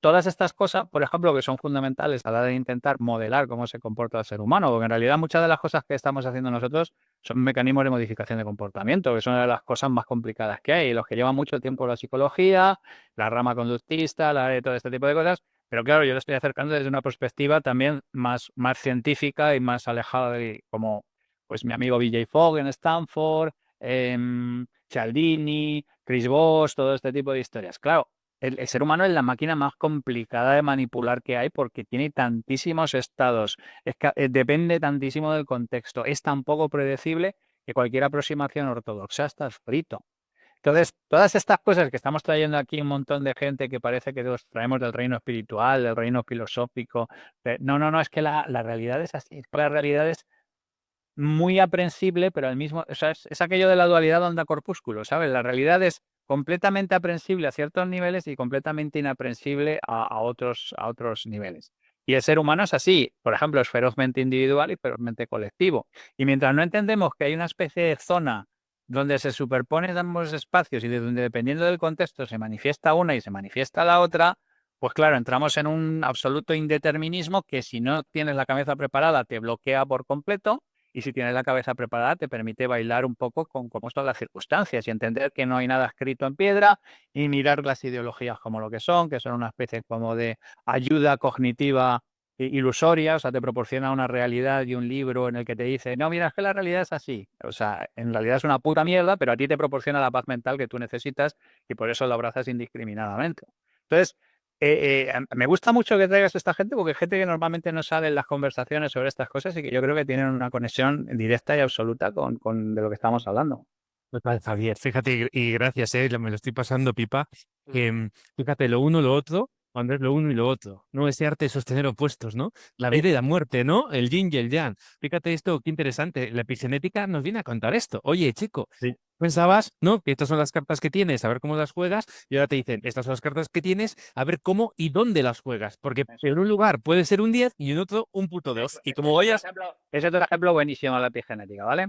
todas estas cosas, por ejemplo, que son fundamentales a la hora de intentar modelar cómo se comporta el ser humano, porque en realidad muchas de las cosas que estamos haciendo nosotros son mecanismos de modificación de comportamiento, que son una de las cosas más complicadas que hay, y los que llevan mucho tiempo la psicología, la rama conductista, todo este tipo de cosas, pero claro, yo lo estoy acercando desde una perspectiva también más científica y más alejada de como pues mi amigo BJ Fogg en Stanford, Cialdini, Chris Voss, todo este tipo de historias. Claro, el ser humano es la máquina más complicada de manipular que hay porque tiene tantísimos estados, depende tantísimo del contexto, es tan poco predecible que cualquier aproximación ortodoxa está frito. Entonces, todas estas cosas que estamos trayendo aquí, un montón de gente que parece que los traemos del reino espiritual, del reino filosófico, no, es que la realidad es así, es que la realidad es muy aprensible, pero al mismo, o sea, es aquello de la dualidad onda-corpúsculo, ¿sabes? La realidad es completamente aprensible a ciertos niveles y completamente inaprensible a otros niveles. Y el ser humano es así, por ejemplo, es ferozmente individual y ferozmente colectivo. Y mientras no entendemos que hay una especie de zona donde se superponen ambos espacios y de donde, dependiendo del contexto, se manifiesta una y se manifiesta la otra, pues claro, entramos en un absoluto indeterminismo que, si no tienes la cabeza preparada, te bloquea por completo, y si tienes la cabeza preparada te permite bailar un poco con cómo son las circunstancias y entender que no hay nada escrito en piedra, y mirar las ideologías como lo que son una especie como de ayuda cognitiva ilusoria. O sea, te proporciona una realidad y un libro en el que te dice, no, mira, es que la realidad es así. O sea, en realidad es una puta mierda, pero a ti te proporciona la paz mental que tú necesitas y por eso lo abrazas indiscriminadamente. Entonces, me gusta mucho que traigas a esta gente, porque es gente que normalmente no sale en las conversaciones sobre estas cosas y que yo creo que tienen una conexión directa y absoluta con de lo que estamos hablando. Total, Javier, fíjate, y gracias, me lo estoy pasando pipa. Fíjate, lo uno, lo otro, cuando es lo uno y lo otro, ¿no? Ese arte de sostener opuestos, ¿no? La vida y la muerte, ¿no? El yin y el yang. Fíjate esto, qué interesante. La epigenética nos viene a contar esto. Oye, chico, Sí. pensabas, ¿no? Que estas son las cartas que tienes, a ver cómo las juegas, y ahora te dicen, estas son las cartas que tienes, a ver cómo y dónde las juegas. Porque Eso. en un lugar puede ser un 10 y en otro un puto 2. Y como vayas. Ese es otro ejemplo buenísimo de la epigenética, ¿vale?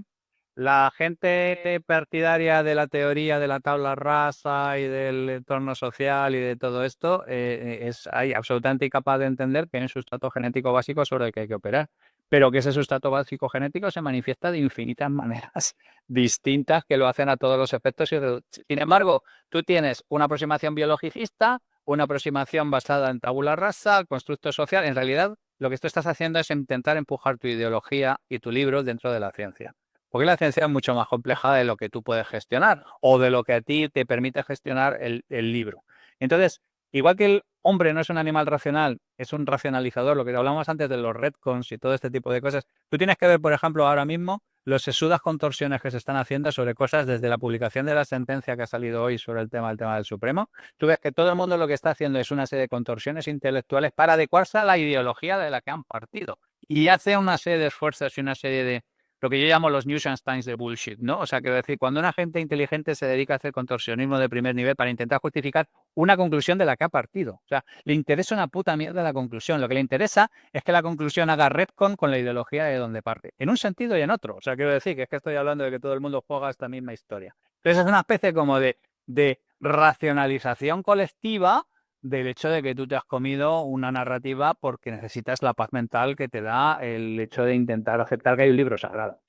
La gente partidaria de la teoría de la tabla rasa y del entorno social y de todo esto es absolutamente incapaz de entender que hay un sustrato genético básico sobre el que hay que operar, pero que ese sustrato básico genético se manifiesta de infinitas maneras distintas que lo hacen a todos los efectos. Sin embargo, tú tienes una aproximación biologicista, una aproximación basada en tabula rasa, constructo social. En realidad, lo que tú estás haciendo es intentar empujar tu ideología y tu libro dentro de la ciencia. Porque la ciencia es mucho más compleja de lo que tú puedes gestionar o de lo que a ti te permite gestionar el libro. Entonces, igual que el hombre no es un animal racional, es un racionalizador, lo que hablamos antes de los retcons y todo este tipo de cosas, tú tienes que ver, por ejemplo, ahora mismo los sesudas contorsiones que se están haciendo sobre cosas desde la publicación de la sentencia que ha salido hoy sobre el tema del Supremo. Tú ves que todo el mundo lo que está haciendo es una serie de contorsiones intelectuales para adecuarse a la ideología de la que han partido. Y hace una serie de esfuerzos y una serie de lo que yo llamo los Neuschwansteins de bullshit, ¿no? O sea, quiero decir, cuando una gente inteligente se dedica a hacer contorsionismo de primer nivel para intentar justificar una conclusión de la que ha partido. O sea, le interesa una puta mierda la conclusión. Lo que le interesa es que la conclusión haga retcon con la ideología de donde parte. En un sentido y en otro. O sea, quiero decir que es que estoy hablando de que todo el mundo juega esta misma historia. Entonces es una especie como de racionalización colectiva del hecho de que tú te has comido una narrativa porque necesitas la paz mental que te da el hecho de intentar aceptar que hay un libro sagrado.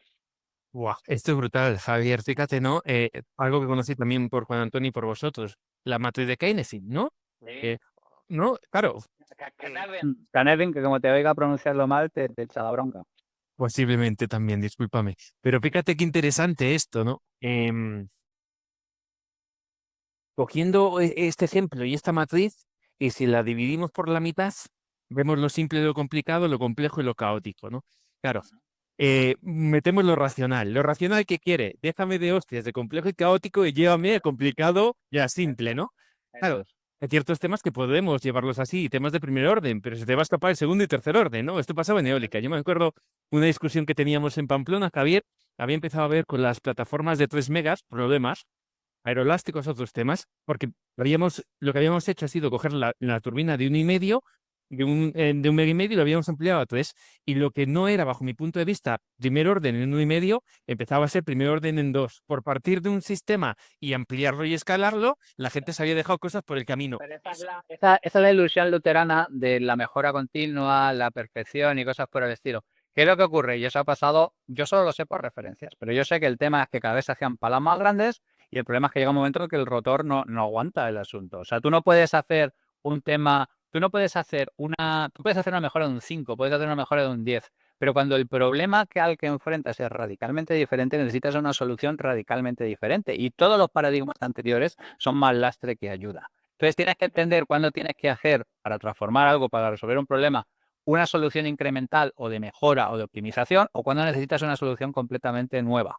Buah, esto es brutal, Javier. Fíjate, ¿no? Algo que conocí también por Juan Antonio y por vosotros, la matriz de Keynesian, ¿no? Sí. Eh, no, claro, Canevin, que como te oiga pronunciarlo mal, te echa la bronca. posiblemente también, discúlpame. Pero fíjate qué interesante esto, ¿no? Cogiendo este ejemplo y esta matriz, y si la dividimos por la mitad, vemos lo simple y lo complicado, lo complejo y lo caótico, ¿no? Claro, metemos lo racional. ¿Lo racional qué quiere? Déjame de hostias, de complejo y caótico y llévame a complicado y a simple, ¿no? Eso Claro, es. hay ciertos temas que podemos llevarlos así, temas de primer orden, pero se te va a escapar el segundo y tercer orden, ¿no? Esto pasaba en eólica. Yo me acuerdo una discusión que teníamos en Pamplona, Javier, había empezado a ver con las plataformas de 3 megas problemas aerolásticos, otros temas, porque lo que habíamos hecho ha sido coger la turbina de 1,5, de 1,5 MB, y lo habíamos ampliado a 3, y lo que no era, bajo mi punto de vista, primer orden en 1,5, empezaba a ser primer orden en 2. Por partir de un sistema y ampliarlo y escalarlo, la gente se había dejado cosas por el camino. Pero esa es la ilusión luterana de la mejora continua, la perfección y cosas por el estilo. ¿Qué es lo que ocurre? Y eso ha pasado, yo solo lo sé por referencias, pero yo sé que el tema es que cada vez se hacían palas más grandes y el problema es que llega un momento en que el rotor no aguanta el asunto. O sea, tú no puedes hacer un tema, tú no puedes hacer tú puedes hacer una mejora de un 5, puedes hacer una mejora de un 10, pero cuando el problema al que enfrentas es radicalmente diferente, necesitas una solución radicalmente diferente y todos los paradigmas anteriores son más lastre que ayuda. Entonces tienes que entender cuándo tienes que hacer para transformar algo, para resolver un problema, una solución incremental o de mejora o de optimización, o cuando necesitas una solución completamente nueva.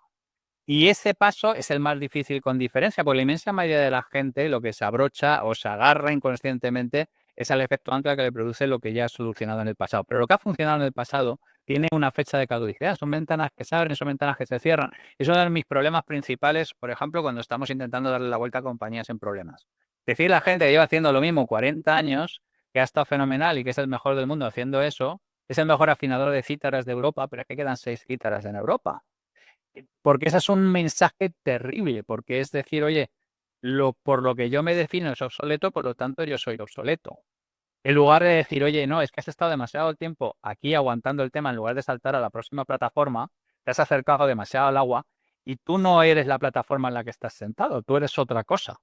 Y ese paso es el más difícil con diferencia, porque la inmensa mayoría de la gente lo que se abrocha o se agarra inconscientemente es al efecto ancla que le produce lo que ya ha solucionado en el pasado. Pero lo que ha funcionado en el pasado tiene una fecha de caducidad. Son ventanas que se abren, son ventanas que se cierran. Es uno de mis problemas principales, por ejemplo, cuando estamos intentando darle la vuelta a compañías en problemas. Decir a la gente que lleva haciendo lo mismo 40 años, que ha estado fenomenal y que es el mejor del mundo haciendo eso, es el mejor afinador de cítaras de Europa, pero es que quedan 6 cítaras en Europa. Porque ese es un mensaje terrible, porque es decir, oye, por lo que yo me defino es obsoleto, por lo tanto yo soy obsoleto. En lugar de decir, oye, no, es que has estado demasiado tiempo aquí aguantando el tema, en lugar de saltar a la próxima plataforma, te has acercado demasiado al agua y tú no eres la plataforma en la que estás sentado, tú eres otra cosa.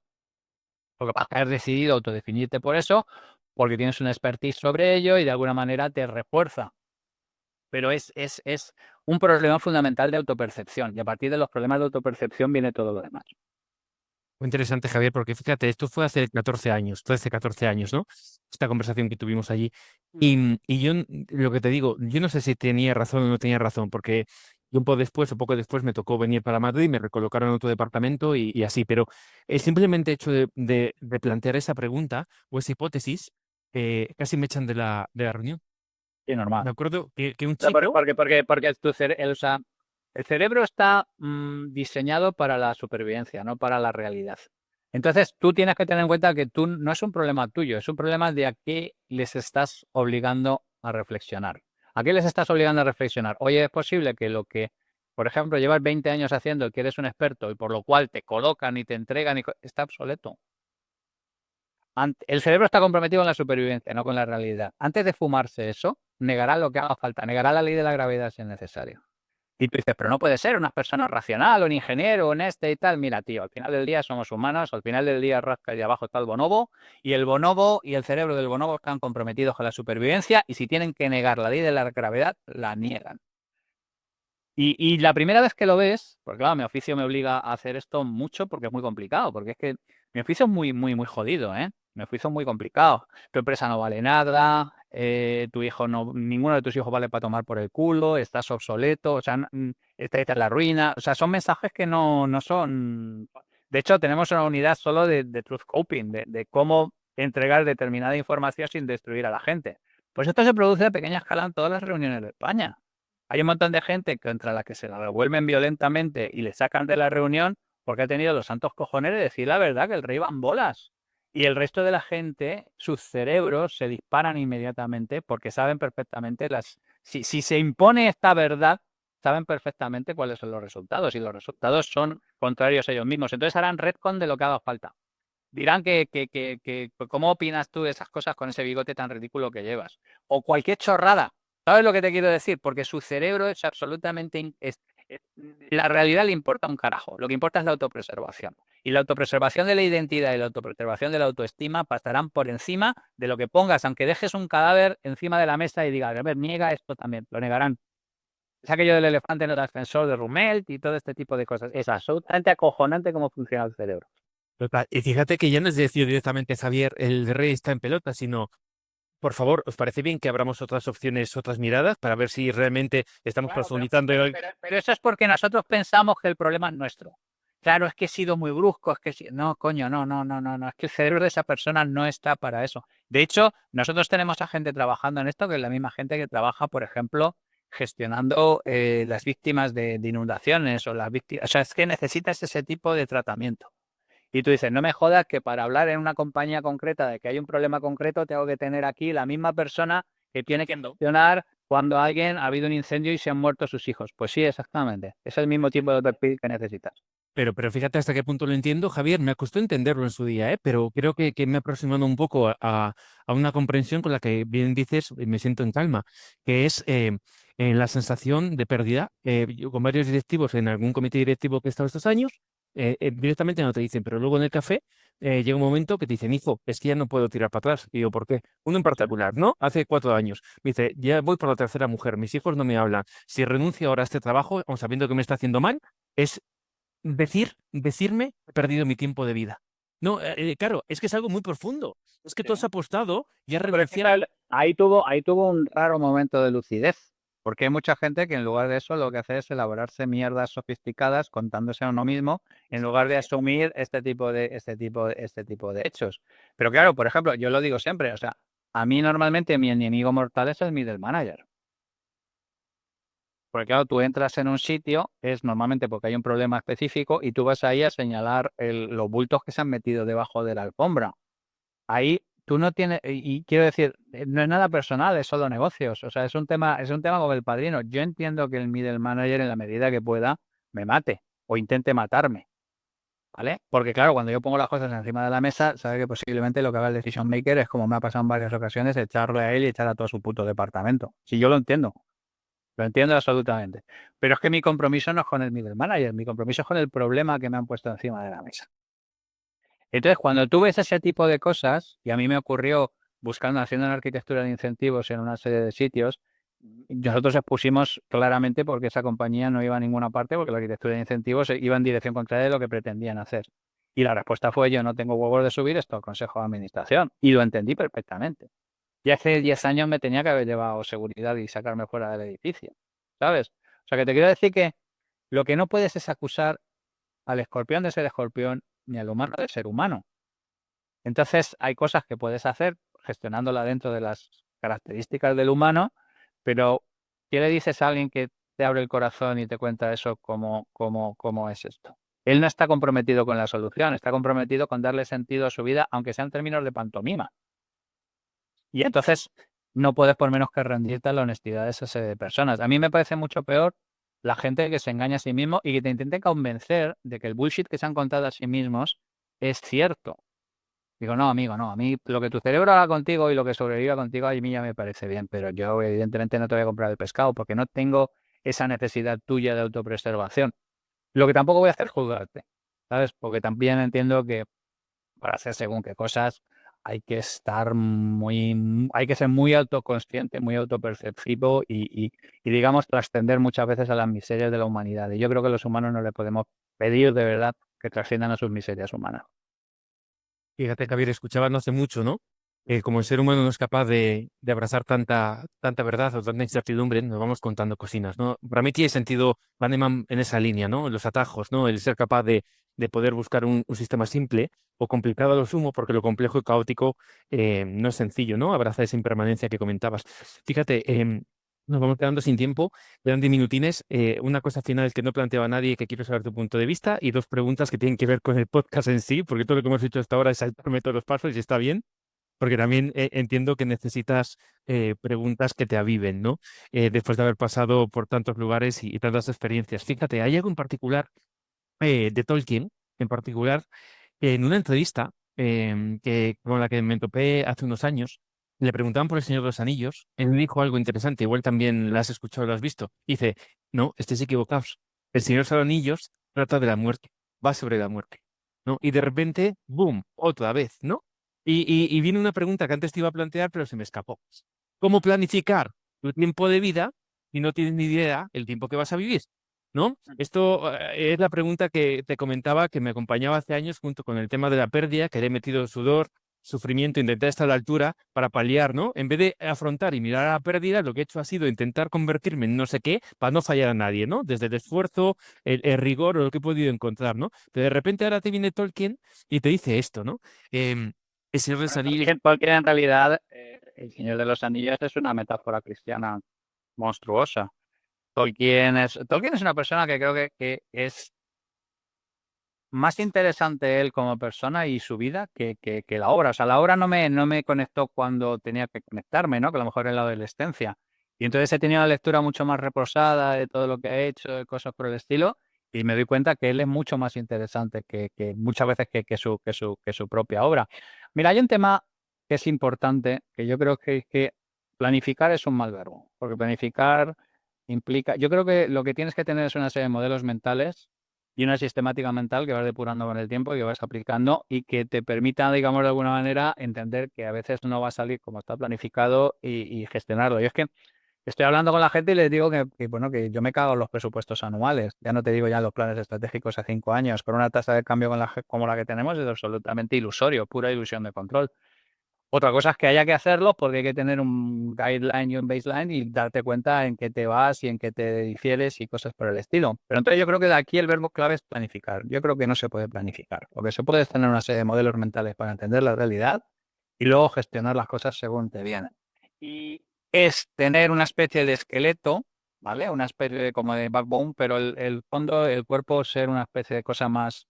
Lo que pasa es que has decidido autodefinirte por eso, porque tienes una expertise sobre ello y de alguna manera te refuerza. Pero es un problema fundamental de autopercepción y a partir de los problemas de autopercepción viene todo lo demás. Muy interesante, Javier, porque fíjate, esto fue hace 14 años, 13, 14 años, ¿no? Esta conversación que tuvimos allí. Y yo, lo que te digo, yo no sé si tenía razón o no tenía razón, porque tiempo después o poco después me tocó venir para Madrid, me recolocaron en otro departamento y así, pero el simplemente hecho de plantear esa pregunta o esa hipótesis, casi me echan de la reunión. Sí, normal. Me acuerdo que un No, chico, porque el cerebro está diseñado para la supervivencia, no para la realidad. Entonces, tú tienes que tener en cuenta que tú no es un problema tuyo, es un problema de a qué les estás obligando a reflexionar. ¿A qué les estás obligando a reflexionar? Oye, es posible que lo que, por ejemplo, llevas 20 años haciendo, que eres un experto y por lo cual te colocan y te entregan, está obsoleto. El cerebro está comprometido con la supervivencia, no con la realidad. Antes de fumarse eso, negará lo que haga falta, negará la ley de la gravedad si es necesario. Y tú dices, pero no puede ser, una persona racional, un ingeniero, un y tal. Mira, tío, al final del día somos humanos, al final del día rasca y abajo está el bonobo, y el bonobo y el cerebro del bonobo están comprometidos con la supervivencia, y si tienen que negar la ley de la gravedad, la niegan. Y la primera vez que lo ves, porque claro, mi oficio me obliga a hacer esto mucho porque es muy complicado, porque es que mi oficio es muy, muy, muy jodido, ¿eh? Mi oficio es muy complicado. Tu empresa no vale nada, tu hijo no, ninguno de tus hijos vale para tomar por el culo, estás obsoleto, o sea, esta es la ruina. O sea, son mensajes que no son. De hecho, tenemos una unidad solo de truth coping, de cómo entregar determinada información sin destruir a la gente. Pues esto se produce a pequeña escala en todas las reuniones de España. Hay un montón de gente contra la que se la revuelven violentamente y le sacan de la reunión porque ha tenido los santos cojones de decir la verdad que el rey va en bolas. Y el resto de la gente, sus cerebros se disparan inmediatamente porque saben perfectamente si se impone esta verdad, saben perfectamente cuáles son los resultados y los resultados son contrarios a ellos mismos. Entonces harán retcon de lo que haga falta. Dirán ¿cómo opinas tú de esas cosas con ese bigote tan ridículo que llevas? O cualquier chorrada. ¿Sabes lo que te quiero decir? Porque su cerebro es absolutamente... la realidad le importa un carajo. Lo que importa es la autopreservación. Y la autopreservación de la identidad y la autopreservación de la autoestima pasarán por encima de lo que pongas, aunque dejes un cadáver encima de la mesa y digas, a ver, niega esto también, lo negarán. Es aquello del elefante en el ascensor de Rumelt y todo este tipo de cosas. Es absolutamente acojonante cómo funciona el cerebro. total, y fíjate que ya no es decir directamente, Javier, el rey está en pelota, sino por favor, ¿os parece bien que abramos otras opciones, otras miradas para ver si realmente estamos Bueno, profundizando en algo? pero eso es porque nosotros pensamos que el problema es nuestro. Claro, es que he sido muy brusco, es que no, coño, no, es que el cerebro de esa persona no está para eso. De hecho, nosotros tenemos a gente trabajando en esto, que es la misma gente que trabaja, por ejemplo, gestionando las víctimas de inundaciones o las víctimas. O sea, es que necesitas ese tipo de tratamiento. Y tú dices, no me jodas que para hablar en una compañía concreta de que hay un problema concreto, tengo que tener aquí la misma persona que tiene que funcionar cuando alguien ha habido un incendio y se han muerto sus hijos. Pues sí, exactamente. Es el mismo tipo de perfil que necesitas. Pero fíjate hasta qué punto lo entiendo, Javier. Me costó entenderlo en su día, ¿eh? Pero creo que me he aproximado un poco a una comprensión con la que bien dices, me siento en calma, que es la sensación de pérdida. Yo con varios directivos en algún comité directivo que he estado estos años, directamente no te dicen, pero luego en el café llega un momento que te dicen, hijo, es que ya no puedo tirar para atrás. Y yo, ¿por qué? Uno en particular, ¿no? Hace 4 años. Me dice, ya voy por la tercera mujer, mis hijos no me hablan. Si renuncio ahora a este trabajo, aun sabiendo que me está haciendo mal, es decirme, he perdido mi tiempo de vida. No, claro, es que es algo muy profundo. Es que tú has Sí. apostado y has Pero es que renunciado. ahí tuvo un raro momento de lucidez, porque hay mucha gente que en lugar de eso lo que hace es elaborarse mierdas sofisticadas contándose a uno mismo, en lugar de asumir este tipo de hechos. Pero claro, por ejemplo, yo lo digo siempre, o sea, a mí normalmente mi enemigo mortal es el middle manager. Porque claro, tú entras en un sitio, es normalmente porque hay un problema específico y tú vas ahí a señalar los bultos que se han metido debajo de la alfombra. Ahí tú no tienes, y quiero decir, no es nada personal, es solo negocios. O sea, es un tema como el padrino. Yo entiendo que el middle manager, en la medida que pueda, me mate o intente matarme, ¿vale? Porque claro, cuando yo pongo las cosas encima de la mesa, sabe que posiblemente lo que haga el decision maker es, como me ha pasado en varias ocasiones, echarle a él y echar a todo su puto departamento. Si yo lo entiendo absolutamente. Pero es que mi compromiso no es con el middle manager, mi compromiso es con el problema que me han puesto encima de la mesa. Entonces, cuando tú ves ese tipo de cosas, y a mí me ocurrió haciendo una arquitectura de incentivos en una serie de sitios, nosotros expusimos claramente porque esa compañía no iba a ninguna parte, porque la arquitectura de incentivos iba en dirección contraria de lo que pretendían hacer. Y la respuesta fue: yo no tengo huevos de subir esto al Consejo de Administración. Y lo entendí perfectamente. Y hace 10 años me tenía que haber llevado seguridad y sacarme fuera del edificio, ¿sabes? O sea, que te quiero decir que lo que no puedes es acusar al escorpión de ser escorpión ni al humano de ser humano. Entonces, hay cosas que puedes hacer gestionándola dentro de las características del humano, pero ¿qué le dices a alguien que te abre el corazón y te cuenta eso? ¿Cómo es esto? Él no está comprometido con la solución, está comprometido con darle sentido a su vida, aunque sean términos de pantomima. Y entonces no puedes por menos que rendirte a la honestidad de esas personas. A mí me parece mucho peor la gente que se engaña a sí mismo y que te intente convencer de que el bullshit que se han contado a sí mismos es cierto. Digo, no, amigo, no. A mí lo que tu cerebro haga contigo y lo que sobreviva contigo, a mí ya me parece bien, pero yo evidentemente no te voy a comprar el pescado porque no tengo esa necesidad tuya de autopreservación. Lo que tampoco voy a hacer es juzgarte, ¿sabes? Porque también entiendo que para hacer según qué cosas hay que ser muy autoconsciente, muy autoperceptivo y digamos, trascender muchas veces a las miserias de la humanidad. Y yo creo que los humanos no le podemos pedir de verdad que trasciendan a sus miserias humanas. Fíjate, Javier, escuchaba no hace mucho, ¿no? Como el ser humano no es capaz de abrazar tanta verdad o tanta incertidumbre, nos vamos contando cocinas, ¿no? Para mí tiene sentido Kahneman en esa línea, ¿no? Los atajos, ¿no? El ser capaz de poder buscar un sistema simple o complicado a lo sumo, porque lo complejo y caótico no es sencillo, ¿no? Abrazar esa impermanencia que comentabas. Fíjate, nos vamos quedando sin tiempo, quedan 10 minutines. Una cosa final que no planteaba nadie, que quiero saber tu punto de vista, y dos preguntas que tienen que ver con el podcast en sí, porque todo lo que hemos hecho hasta ahora es saltarme todos los pasos y está bien, porque también entiendo que necesitas preguntas que te aviven, ¿no? Después de haber pasado por tantos lugares y tantas experiencias. Fíjate, hay algo en particular de Tolkien, en particular, en una entrevista con la que me topé hace unos años, le preguntaban por el Señor de los Anillos. Él dijo algo interesante, igual también lo has escuchado, lo has visto. Dice, no, estáis equivocados. El Señor de los Anillos trata de la muerte, va sobre la muerte, ¿no? Y de repente, boom, otra vez, ¿no? Y viene una pregunta que antes te iba a plantear, pero se me escapó. ¿Cómo planificar tu tiempo de vida si no tienes ni idea el tiempo que vas a vivir? ¿No? Esto es la pregunta que te comentaba, que me acompañaba hace años junto con el tema de la pérdida, que le he metido sudor, sufrimiento, intentar estar a la altura para paliar, ¿no? En vez de afrontar y mirar a la pérdida, lo que he hecho ha sido intentar convertirme en no sé qué para no fallar a nadie, ¿no? Desde el esfuerzo, el rigor o lo que he podido encontrar, ¿no? Pero de repente ahora te viene Tolkien y te dice esto, ¿no? El Señor de los Bueno, Anillos. Tolkien en realidad, El Señor de los Anillos es una metáfora cristiana monstruosa. Tolkien es una persona que creo que es más interesante él como persona y su vida que la obra. O sea, la obra no me conectó cuando tenía que conectarme, ¿no? Que a lo mejor en la adolescencia. Y entonces he tenido una lectura mucho más reposada de todo lo que ha hecho, de cosas por el estilo, y me doy cuenta que él es mucho más interesante que muchas veces que su propia obra. Mira, hay un tema que es importante, que yo creo que planificar es un mal verbo, porque planificar implica, yo creo que lo que tienes que tener es una serie de modelos mentales y una sistemática mental que vas depurando con el tiempo y que vas aplicando y que te permita, digamos, de alguna manera entender que a veces no va a salir como está planificado y gestionarlo. Y es que estoy hablando con la gente y les digo bueno, que yo me cago en los presupuestos anuales. Ya no te digo ya en los planes estratégicos a 5 años. Con una tasa de cambio como la que tenemos es absolutamente ilusorio, pura ilusión de control. Otra cosa es que haya que hacerlo porque hay que tener un guideline y un baseline y darte cuenta en qué te vas y en qué te difieres y cosas por el estilo. Pero entonces yo creo que de aquí el verbo clave es planificar. Yo creo que no se puede planificar. Lo que se puede es tener una serie de modelos mentales para entender la realidad y luego gestionar las cosas según te vienen. Y es tener una especie de esqueleto ¿vale? Una especie como de backbone, pero el fondo, el cuerpo ser una especie de cosa más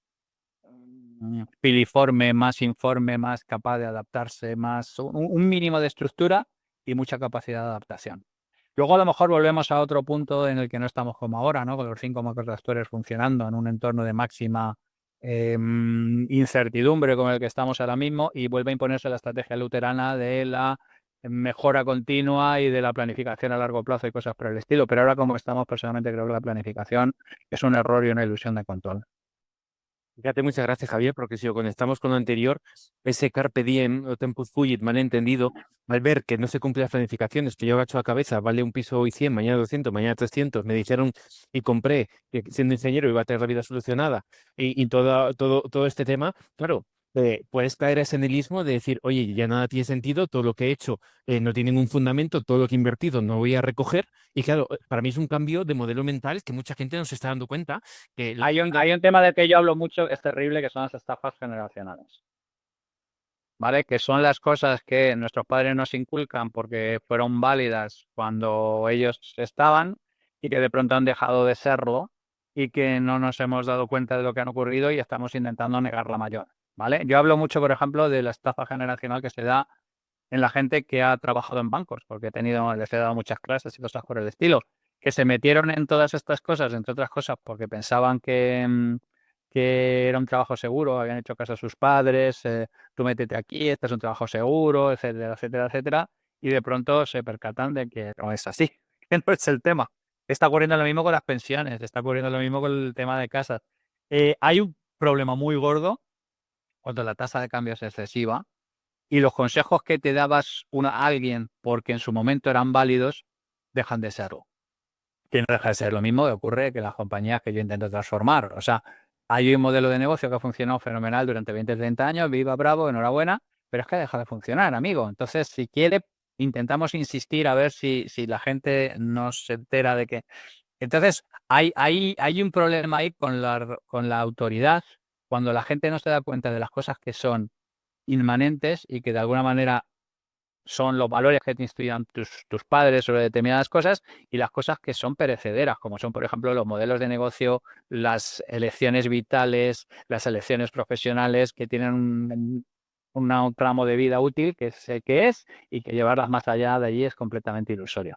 filiforme, más informe, más capaz de adaptarse, más un mínimo de estructura y mucha capacidad de adaptación. Luego a lo mejor volvemos a otro punto en el que no estamos como ahora, ¿no? Con los 5 macroreactores funcionando en un entorno de máxima incertidumbre como el que estamos ahora mismo y vuelve a imponerse la estrategia luterana de la mejora continua y de la planificación a largo plazo y cosas por el estilo. Pero ahora como estamos, personalmente creo que la planificación es un error y una ilusión de control. Fíjate, muchas gracias, Javier, porque si lo conectamos con lo anterior, ese carpe diem o tempus fugit mal entendido, al ver que no se cumplen las planificaciones, que yo agacho la cabeza, vale un piso hoy 100, mañana 200, mañana 300, me dijeron y compré, que siendo ingeniero iba a tener la vida solucionada, y todo este tema, claro, puedes caer a ese nihilismo de decir, oye, ya nada tiene sentido, todo lo que he hecho no tiene ningún fundamento, todo lo que he invertido no voy a recoger, y claro, para mí es un cambio de modelo mental que mucha gente no se está dando cuenta, que Hay un tema del que yo hablo mucho, es terrible, que son las estafas generacionales. ¿Vale? Que son las cosas que nuestros padres nos inculcan porque fueron válidas cuando ellos estaban y que de pronto han dejado de serlo y que no nos hemos dado cuenta de lo que han ocurrido y estamos intentando negar la mayor, ¿vale? Yo hablo mucho, por ejemplo, de la estafa generacional que se da en la gente que ha trabajado en bancos, porque les he dado muchas clases y cosas por el estilo, que se metieron en todas estas cosas, entre otras cosas, porque pensaban que era un trabajo seguro, habían hecho caso a sus padres, tú métete aquí, este es un trabajo seguro, etcétera, etcétera, etcétera, y de pronto se percatan de que no es así, que no es el tema. Está ocurriendo lo mismo con las pensiones, está ocurriendo lo mismo con el tema de casas. Hay un problema muy gordo cuando la tasa de cambio es excesiva y los consejos que te dabas a alguien porque en su momento eran válidos dejan de serlo. Que no deja de ser lo mismo que ocurre que las compañías que yo intento transformar. O sea, hay un modelo de negocio que ha funcionado fenomenal durante 20 30 años, viva, bravo, enhorabuena, pero es que ha dejado de funcionar, amigo. Entonces, si quiere, intentamos insistir a ver si la gente no se entera de que... Entonces, hay un problema ahí con la autoridad, cuando la gente no se da cuenta de las cosas que son inmanentes y que de alguna manera son los valores que te instruyan tus padres sobre determinadas cosas y las cosas que son perecederas, como son, por ejemplo, los modelos de negocio, las elecciones vitales, las elecciones profesionales que tienen un tramo de vida útil que es el que es y que llevarlas más allá de allí es completamente ilusorio.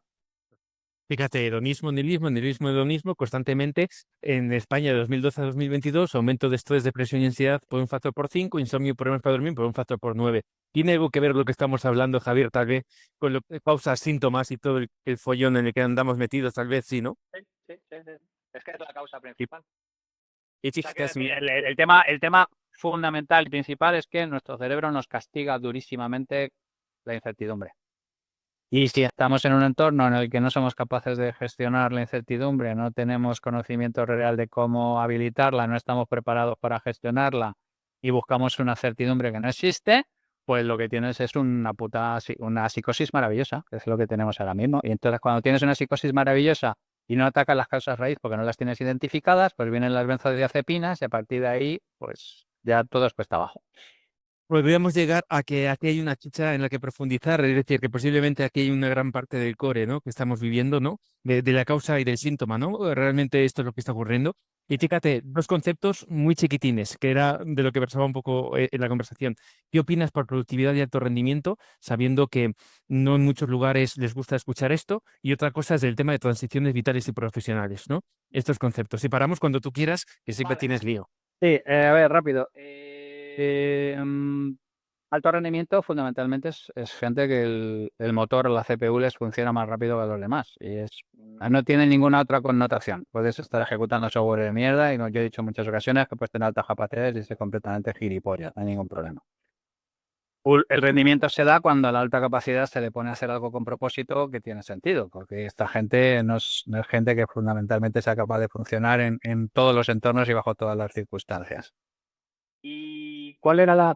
Fíjate, hedonismo, nihilismo, nihilismo, hedonismo, constantemente en España de 2012 a 2022, aumento de estrés, depresión y ansiedad por un factor por 5, insomnio y problemas para dormir por un factor por 9. ¿Tiene algo que ver lo que estamos hablando, Javier, tal vez, con lo que causa síntomas y todo el follón en el que andamos metidos, tal vez sí, ¿no? Sí, sí, sí, sí. Es que es la causa Y, principal. y O sea, quiero fíjate, decir, el tema fundamental y principal es que nuestro cerebro nos castiga durísimamente la incertidumbre. Y si estamos en un entorno en el que no somos capaces de gestionar la incertidumbre, no tenemos conocimiento real de cómo habilitarla, no estamos preparados para gestionarla y buscamos una certidumbre que no existe, pues lo que tienes es una psicosis maravillosa, que es lo que tenemos ahora mismo. Y entonces cuando tienes una psicosis maravillosa y no atacas las causas raíz porque no las tienes identificadas, pues vienen las benzodiazepinas y a partir de ahí, pues ya todo es cuesta abajo. podríamos llegar a que aquí hay una chicha en la que profundizar, es decir, que posiblemente aquí hay una gran parte del core, ¿no? Que estamos viviendo, ¿no? De la causa y del síntoma, ¿no? Realmente esto es lo que está ocurriendo. Y fíjate, dos conceptos muy chiquitines, que era de lo que versaba un poco en la conversación. ¿Qué opinas por productividad y alto rendimiento, sabiendo que no en muchos lugares les gusta escuchar esto? Y otra cosa es el tema de transiciones vitales y profesionales, ¿no? Estos conceptos. Si paramos cuando tú quieras, que siempre Vale. tienes lío. Sí, a ver, rápido. Alto rendimiento fundamentalmente es gente que el motor, la CPU, les funciona más rápido que a los demás. No tiene ninguna otra connotación. Puedes estar ejecutando software de mierda y yo he dicho en muchas ocasiones que puedes tener altas capacidades y ser completamente gilipollas, no hay ningún problema. El rendimiento se da cuando a la alta capacidad se le pone a hacer algo con propósito que tiene sentido, porque esta gente no es gente que fundamentalmente sea capaz de funcionar en todos los entornos y bajo todas las circunstancias. ¿Y cuál era la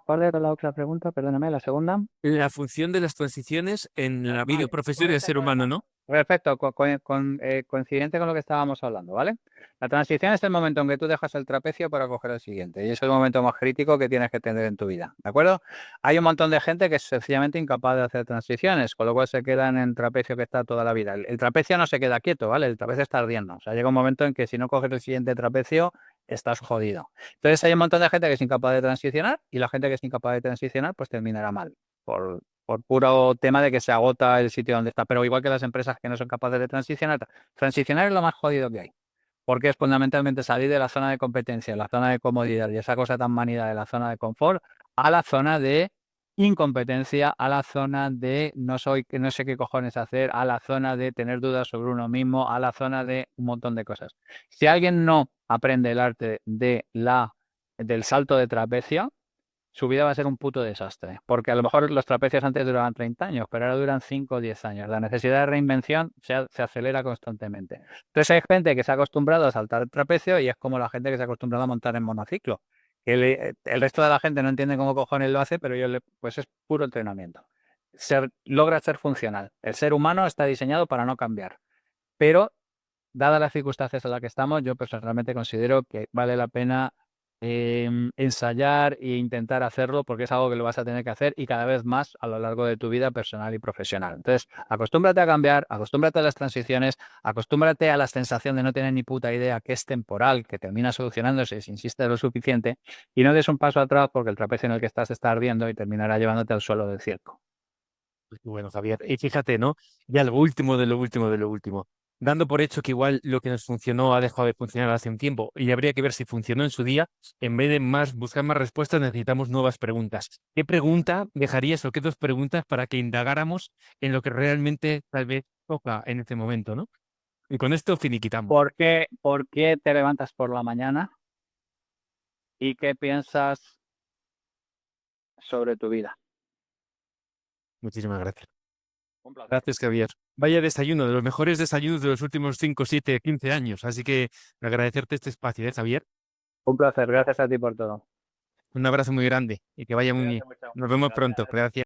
otra pregunta? Perdóname, la segunda. La función de las transiciones en la vida Vale, profesional puede del ser ser humano, buena. ¿no? Perfecto, coincidente con lo que estábamos hablando, ¿vale? La transición es el momento en que tú dejas el trapecio para coger el siguiente y es el momento más crítico que tienes que tener en tu vida, ¿de acuerdo? Hay un montón de gente que es sencillamente incapaz de hacer transiciones, con lo cual se quedan en trapecio que está toda la vida. El trapecio no se queda quieto, ¿vale? El trapecio está ardiendo. O sea, llega un momento en que si no coges el siguiente trapecio, estás jodido. Entonces hay un montón de gente que es incapaz de transicionar y la gente que es incapaz de transicionar pues terminará mal por puro tema de que se agota el sitio donde está. Pero igual que las empresas que no son capaces de transicionar, transicionar es lo más jodido que hay. Porque es fundamentalmente salir de la zona de competencia, la zona de comodidad y esa cosa tan manida de la zona de confort a la zona de incompetencia, a la zona de no sé qué cojones hacer, a la zona de tener dudas sobre uno mismo, a la zona de un montón de cosas. Si alguien no aprende el arte del salto de trapecio, su vida va a ser un puto desastre. Porque a lo mejor los trapecios antes duraban 30 años, pero ahora duran 5 o 10 años. La necesidad de reinvención se acelera constantemente. Entonces hay gente que se ha acostumbrado a saltar el trapecio y es como la gente que se ha acostumbrado a montar en monociclo. El resto de la gente no entiende cómo cojones lo hace, pero pues es puro entrenamiento. Logra ser funcional. El ser humano está diseñado para no cambiar. Pero, dadas las circunstancias en las que estamos, yo personalmente considero que vale la pena ensayar e intentar hacerlo porque es algo que lo vas a tener que hacer y cada vez más a lo largo de tu vida personal y profesional. Entonces, acostúmbrate a cambiar, acostúmbrate a las transiciones, acostúmbrate a la sensación de no tener ni puta idea que es temporal, que termina solucionándose si insistes lo suficiente y no des un paso atrás porque el trapecio en el que estás está ardiendo y terminará llevándote al suelo del circo. Pues bueno, Javier, y fíjate, ¿no? Ya lo último de lo último de lo último. Dando por hecho que igual lo que nos funcionó ha dejado de funcionar hace un tiempo y habría que ver si funcionó en su día, en vez de buscar más respuestas, necesitamos nuevas preguntas. ¿Qué pregunta dejarías o qué dos preguntas para que indagáramos en lo que realmente tal vez toca en este momento, ¿no? Y con esto finiquitamos. ¿Por qué te levantas por la mañana y qué piensas sobre tu vida? Muchísimas gracias. Un placer. Gracias, Javier. Vaya desayuno, de los mejores desayunos de los últimos 5, 7, 15 años. Así que agradecerte este espacio, ¿eh, Javier? Un placer, gracias a ti por todo. Un abrazo muy grande y que vaya muy bien. Cuídate mucho. Nos vemos pronto. Gracias. Gracias.